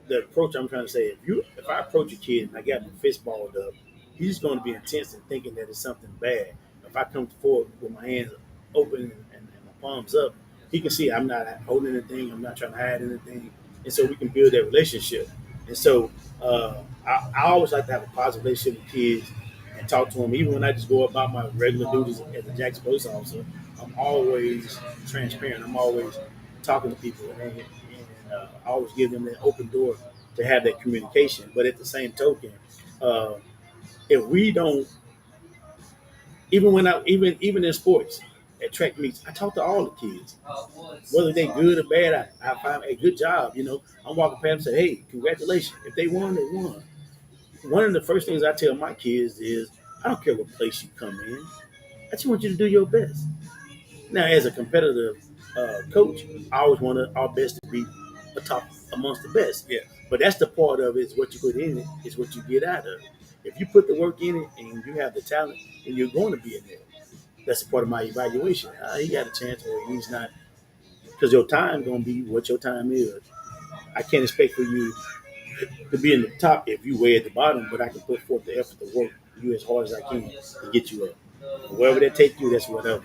the approach I'm trying to say, if I approach a kid and I got my fist balled up, he's going to be intense and thinking that it's something bad. If I come forward with my hands open and my palms up, he can see I'm not holding anything. I'm not trying to hide anything, and so we can build that relationship. And so I always like to have a positive relationship with kids and talk to them, even when I just go about my regular duties as a Jackson police officer. I'm always transparent. I'm always talking to people, I always give them that open door to have that communication. But at the same token, uh, if we don't, even in sports at track meets, I talk to all the kids, whether they good or bad. I find a good job. I'm walking past and say, "Hey, congratulations! If they won, they won." One of the first things I tell my kids is, "I don't care what place you come in. I just want you to do your best." Now, as a competitive coach, I always want our best to be a top amongst the best.
Yeah,
But that's the part of it, is what you put in it is what you get out of it. If you put the work in it and you have the talent, then you're going to be in there. That's a part of my evaluation. He got a chance or he's not, because your time going to be what your time is. I can't expect for you to be in the top if you way at the bottom, but I can put forth the effort to work you as hard as I can to get you up. Wherever that take you, that's whatever.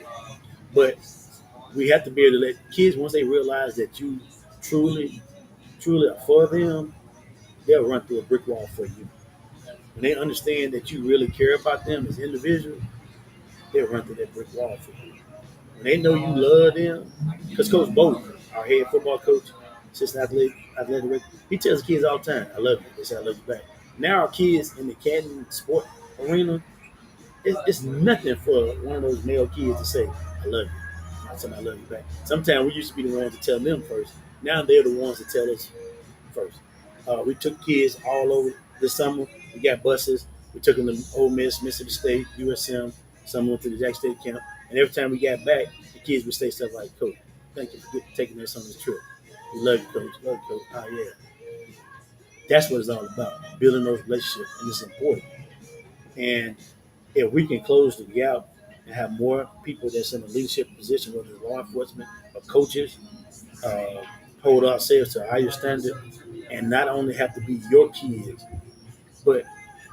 But we have to be able to let kids, once they realize that you truly, truly are for them, they'll run through a brick wall for you. When they understand that you really care about them as individuals, they'll run through that brick wall for you. When they know you love them, because Coach Bowden, our head football coach, assistant athletic director, he tells the kids all the time, "I love you." They say, "I love you back." Now our kids in the Canton sport arena, it's nothing for one of those male kids to say, "I love you." I said, "I love you back." Sometimes we used to be the ones to tell them first. Now they're the ones to tell us first. We took kids all over this summer. We got buses. We took them to Ole Miss, Mississippi State, USM. Some went to the Jackson State camp. And every time we got back, the kids would say stuff like, "Coach, thank you for taking us on this trip. We love you, Coach. Love you, Coach." Oh, yeah. That's what it's all about, building those relationships. And it's important. And if we can close the gap and have more people that's in a leadership position, whether it's law enforcement or coaches, uh, hold ourselves to a higher standard, and not only have to be your kids, but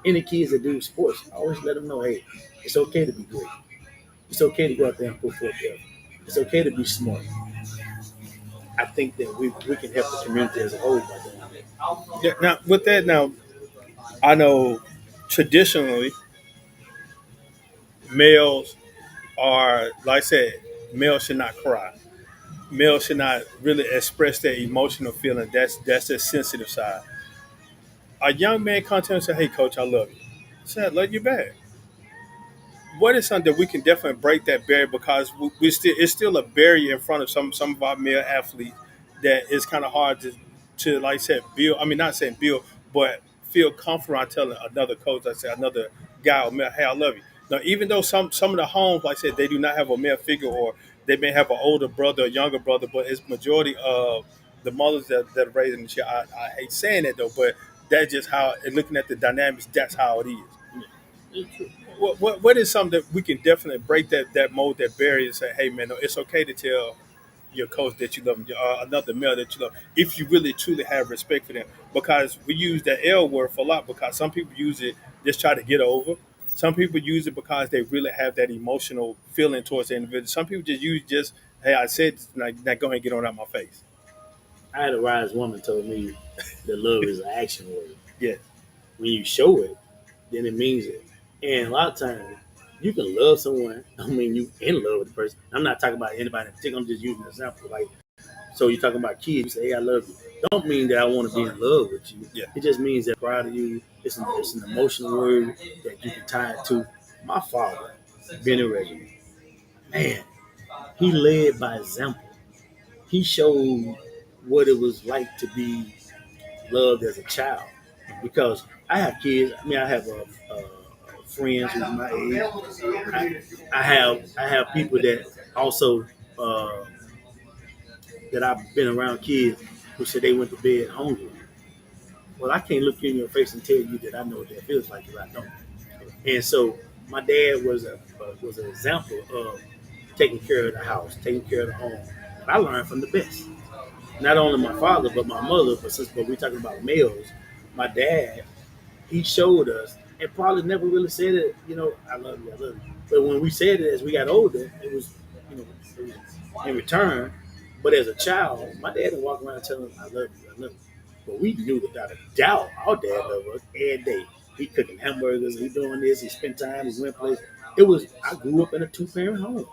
any kids that do sports, I always let them know, hey, it's okay to be great. It's okay to go out there and put forth effort. It's okay to be smart. I think that we can help the community as a whole by doing that.
yeah. Now with that, now I know traditionally males are, like I said, males should not cry. Males should not really express their emotional feeling. That's their sensitive side. A young man comes to him and say, "Hey, coach, I love you." I said, "I love you back." What is something that we can definitely break that barrier, because we still it's still a barrier in front of some of our male athletes that is kind of hard to like I said build. I mean, not saying build, but feel comfortable on telling another coach, I say another guy or male, hey, I love you. Now, even though some of the homes, like I said, they do not have a male figure, or they may have an older brother or younger brother, but it's majority of the mothers that are raising the child. I hate saying that though, but that's just how. And looking at the dynamics, that's how it is.
It's true.
What is something that we can definitely break that mold, that barrier, and say, hey man, no, it's okay to tell your coach that you love them, another male that you love, if you really truly have respect for them. Because we use that L word for a lot, because some people use it just try to get over. Some people use it because they really have that emotional feeling towards the individual. Some people just use just, hey, I said, now go ahead and get on out my face.
I had a wise woman told me that love is an action word.
Yeah,
When you show it, then it means it. And a lot of times, you can love someone. I mean, you in love with the person. I'm not talking about anybody in particular. I'm just using an example. Like, so you're talking about kids. You say, "Hey, I love you." Don't mean that I want to be in love with you.
yeah,
It just means that I'm proud of you. It's an emotional word that you can tie it to. My father, Benny Reginald, man, he led by example. He showed what it was like to be loved as a child. Because I have kids. I mean, I have friends who's my age. I have people that also uh, that I've been around kids who said they went to bed hungry. Well, I can't look you in your face and tell you that I know what that feels like because I don't. And so my dad was an example of taking care of the house, taking care of the home. And I learned from the best. Not only my father, but my mother. But we're talking about males. My dad, he showed us, and probably never really said it. I love you, I love you. But when we said it as we got older, it was in return. But as a child, my dad would walk around telling us, "I love you, I love you." But we knew without a doubt our dad loved us every day. He cooking hamburgers, he doing this, he spent time, he went places. It was. I grew up in a two-parent home.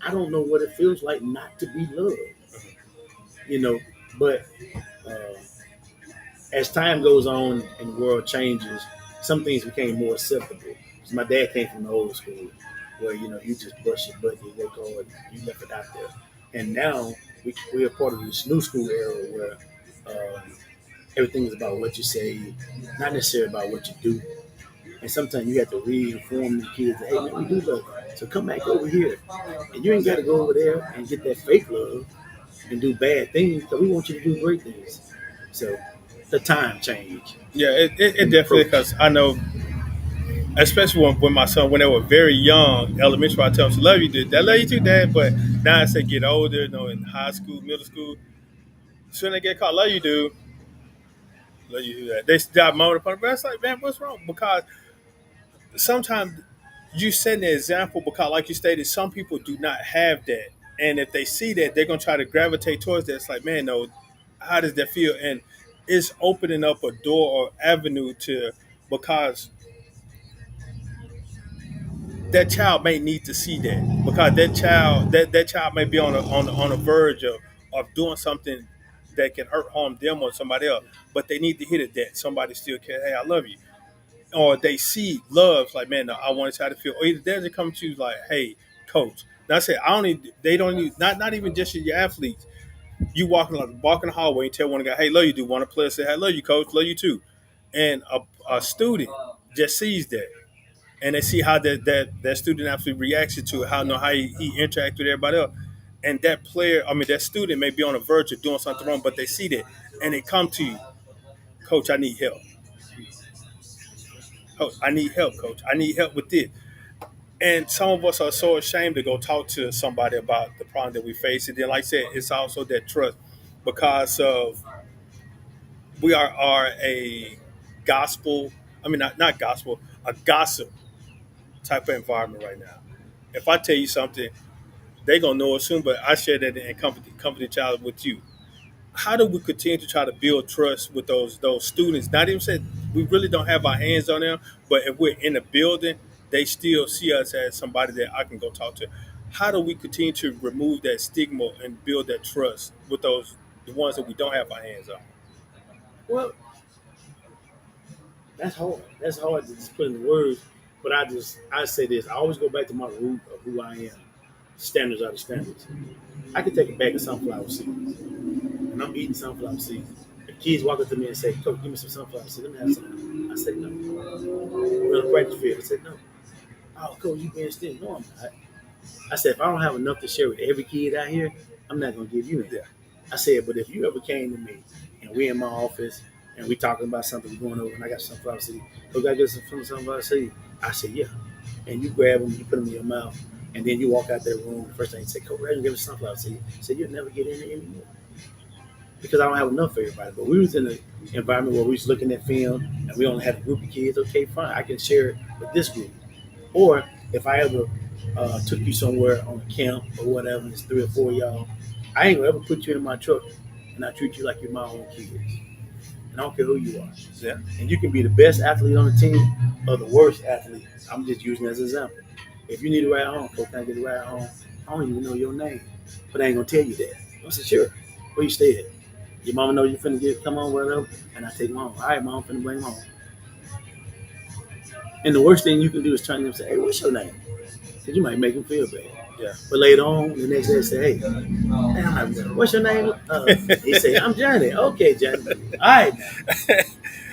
I don't know what it feels like not to be loved, you know. But uh, as time goes on and the world changes, some things became more acceptable. So my dad came from the old school, where you just brush your butt, you work hard, you left it out there. And now we are part of this new school era where everything is about what you say, not necessarily about what you do. And sometimes you have to reinform the kids that, hey man, we do love you. So come back over here. And you ain't got to go over there and get that fake love and do bad things because we want you to do great things. So the time change.
yeah. It
And the
definitely,
approach.
because I know, especially when my son, when they were very young, elementary, I tell them, "Love you, dad. I love you too, dad." But now as they get older, in high school, middle school, soon they get caught, "Love you, dude. Love you, do that." They stop moaning upon it. But it's like, man, what's wrong? Because sometimes you set an example, because like you stated, some people do not have that, and if they see that, they're gonna try to gravitate towards that. It's like, man, no, how does that feel? And it's opening up a door or avenue to, because that child may need to see that, because that child may be on a verge of doing something that can hurt, harm them or somebody else, but they need to hit it that somebody still care. Hey, I love you. Or they see love, like, man, no, I want to try to feel. Or either they come to you like, hey, coach. Now I say, I don't need. They don't need. Not even just your athletes. You walking the hallway and tell one guy, hey, love you. Do want to play? Say, hey, love you, coach. Love you too. And a student just sees that, and they see how that student actually reacts to it. How he interacts with everybody else. And that player, I mean, that student may be on the verge of doing something wrong, but they see that and they come to you, coach. I need help. Coach, I need help, coach. I need help with this. And some of us are so ashamed to go talk to somebody about the problem that we face. And then, like I said, it's also that trust, because of we are a gospel. I mean, not gospel, a gossip type of environment right now. If I tell you something, they gonna know it soon. But I share that and comfort child with you. How do we continue to try to build trust with those students? Not even say we really don't have our hands on them, but if we're in the building, they still see us as somebody that I can go talk to. How do we continue to remove that stigma and build that trust with the ones that we don't have our hands on?
Well, that's hard. That's hard to just put in words. But I say this. I always go back to my root of who I am. Standards are the standards. I can take a bag of sunflower seeds, and I'm eating sunflower seeds. If Kids walk up to me and say, "Coach, give me some sunflower." I said, "Let me have some." I said, "No." We're on the practice field. I said, "No." "Oh, coach, you being still?" "No, I'm not." I said, "If I don't have enough to share with every kid out here, I'm not gonna give you any."
Yeah.
I said, "But if you ever came to me and we in my office and we talking about something going over and I got sunflower seed, coach, I get some sunflower seed." I said, "Yeah." And you grab them, you put them in your mouth, and then you walk out that room. The first thing you say, "Coach, Ray, give me sunflower seed." I said, "You'll never get any anymore because I don't have enough for everybody." But we was in an environment where we was looking at film and we only had a group of kids. Okay, fine, I can share it with this group. Or if I ever took you somewhere on a camp or whatever, and it's 3 or 4 of y'all, I ain't gonna ever put you in my truck and I treat you like you're my own kids. And I don't care who you are.
Yeah.
And you can be the best athlete on the team or the worst athlete. I'm just using it as an example. If you need a ride home, coach, can I get a ride home? I don't even know your name, but I ain't gonna tell you that. I said, "Sure. Where you stay at?" "Your mama know you finna come on, whatever," and I take mom. "All right, mom, finna bring home." And the worst thing you can do is turn to them and say, "Hey, what's your name?" Because you might make them feel bad.
Yeah.
But later on, the next day, say, "Hey, what's your name?" He say, "I'm Johnny." "Okay, Johnny. All right."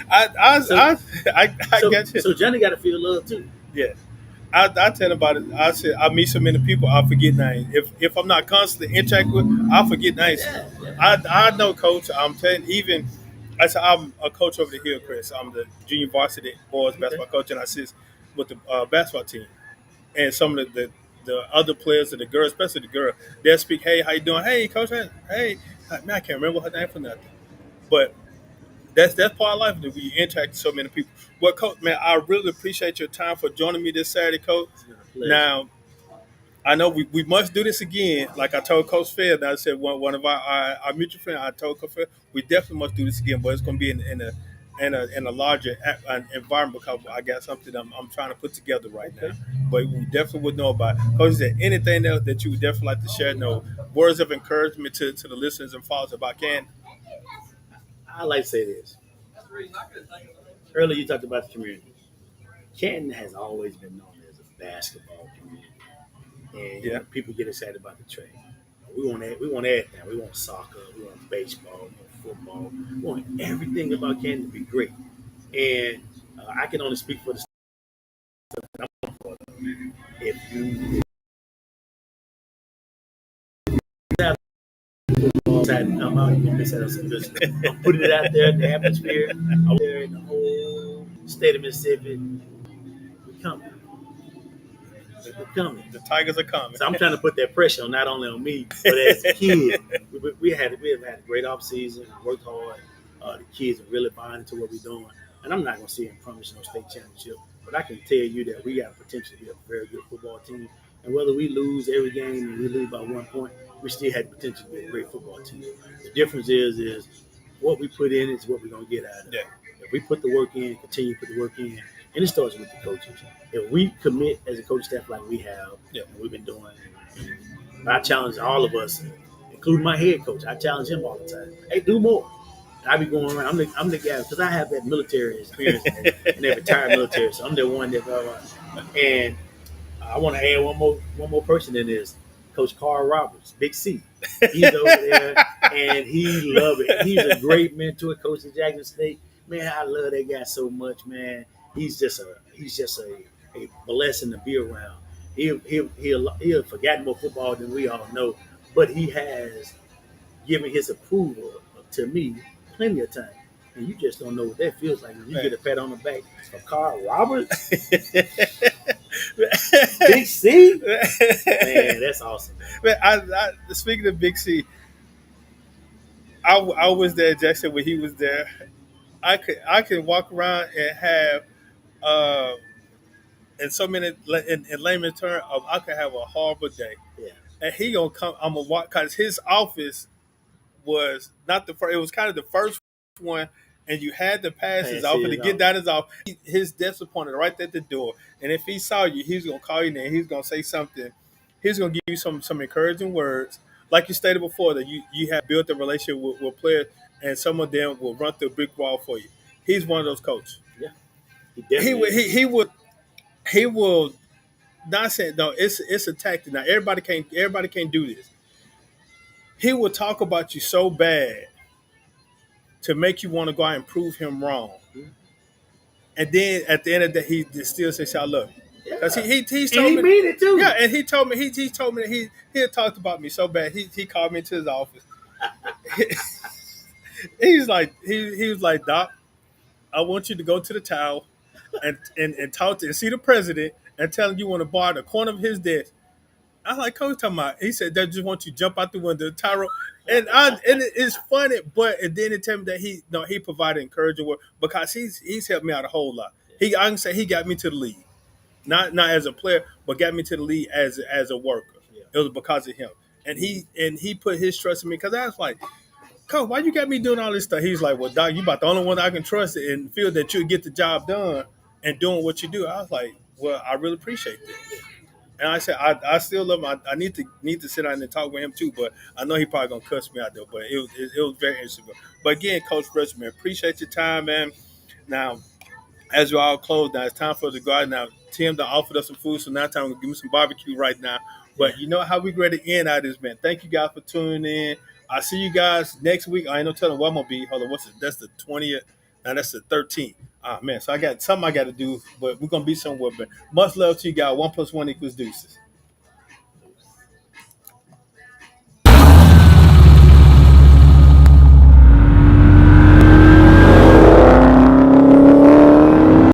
I I
So,
I I
so,
get you.
so Johnny got to feel love too.
Yeah. I tell about it. I said I meet so many people, I forget names. If I'm not constantly interacting with, I forget names.
Yeah, yeah.
I know, coach. I'm telling even. I said I'm a coach over the hill, Chris. I'm the junior varsity boys
Okay.
basketball coach, and I assist with the basketball team. And some of the other players and the girls, especially the girl, they'll speak. Hey, how you doing? Hey, coach. Hey, man, I can't remember her name for nothing. But that's part of life that we interact with so many people. Well, coach, man, I really appreciate your time for joining me this Saturday, coach.
It's been a pleasure.
Now, I know we must do this again. Like I told Coach Fair, I said one of our mutual friends, I told Coach Fair, we definitely must do this again, but it's going to be in a larger environment because I got something I'm trying to put together right now.
Okay.
But we definitely would know about it. Coach, is there anything else that you would definitely like to share? No words of encouragement to the listeners and followers about Can?
I like to say this. Earlier, you talked about the community. Canton has always been known as a basketball community, and
Yeah,
people get excited about the trade. We want everything. We want soccer. We want baseball. We want football. We want everything about Canton to be great. And I can only speak for the if you have excited to come out, you're gonna miss out on some good stuff. I'm putting it out there in the atmosphere. I'm there in the whole state of Mississippi. We're coming. We're coming.
the Tigers are coming.
So I'm trying to put that pressure on not only on me, but as a kid. We have had a great off season, worked hard. The kids are really buying into what we're doing. And I'm not gonna see and promise no state championship, but I can tell you that we got potential to be a very good football team. And whether we lose every game and we lose by 1 point, we still had potential to be a great football team. The difference is what we put in is what we're gonna get out of it.
Yeah,
If we put the work in, continue to put the work in, and it starts with the coaches. If we commit as a coach staff like we have,
yeah,
and we've been doing, I challenge all of us, including my head coach. I challenge him all the time. Hey, do more. I be going around. I'm the guy because I have that military experience and that retired military. So I'm the one that and I want to add one more person in this. Coach Carl Roberts, Big C. He's over there and he love it. He's a great mentor, coach at Jackson State. Man, I love that guy so much, man. He's just a blessing to be around. He'll forget more football than we all know, but he has given his approval to me plenty of time. And you just don't know what that feels like when you
man.
get a pat on the back from Carl Roberts, Big C. Man, that's awesome.
Man, speaking of Big C, I was there at Jackson when he was there. I can walk around and have uh in so many in layman's terms, I could have a horrible day,
Yeah.
and he gonna come. I'm gonna walk because his office was not the first. It was kind of the first one, and you had to pass his
Man, see
office to
it
get
all.
down his office. His desk was pointed right at the door, and if he saw you, he's gonna call you and he's gonna say something. He's gonna give you some encouraging words, like you stated before that you have built a relationship with players, and some of them will run through a brick wall for you. He's one of those coaches.
Yeah, he
He
definitely
would
is.
he will not say no. It's a tactic. Now everybody can't do this. He will talk about you so bad to make you want to go out and prove him wrong.
Mhm.
And then at the end of the day, he still says, "I love you," because
Yeah.
he's
And
told
he
me,
mean it too.
yeah, and he told me that he had talked about me so bad. He called me into his office. He was like, Doc, I want you to go to the tower and talk to and see the president and tell him you want to borrow the corner of his desk. I was like, Coach, talking about. He said they just want you to jump out the window, Tyro. And it's funny, but and then it tell me that he provided encouraging work because he's helped me out a whole lot. I can say he got me to the league, not as a player, but got me to the league as a worker.
Yeah.
It was because of him, and he put his trust in me because I was like, Coach, why you got me doing all this stuff? He's like, well, Doc, you about the only one I can trust and feel that you'll get the job done and doing what you do. I was like, well, I really appreciate that. And I said, I still love him. I need to sit down and talk with him too, but I know he probably gonna cuss me out there. But it was very interesting. But again, Coach Fletcher, man, appreciate your time, man. Now, as we all close, now it's time for us to go out. Now, Tim done offered us some food, so now time to give me some barbecue right now. But you know how we ready to end out this, man. Thank you guys for tuning in. I'll see you guys next week. I ain't no telling what I'm gonna be. Hold on, what's it? That's the 20th. Now that's the 13th. Ah man, so I got something I got to do, but we're gonna be somewhere. But much love to you guys. 1 + 1 = deuces.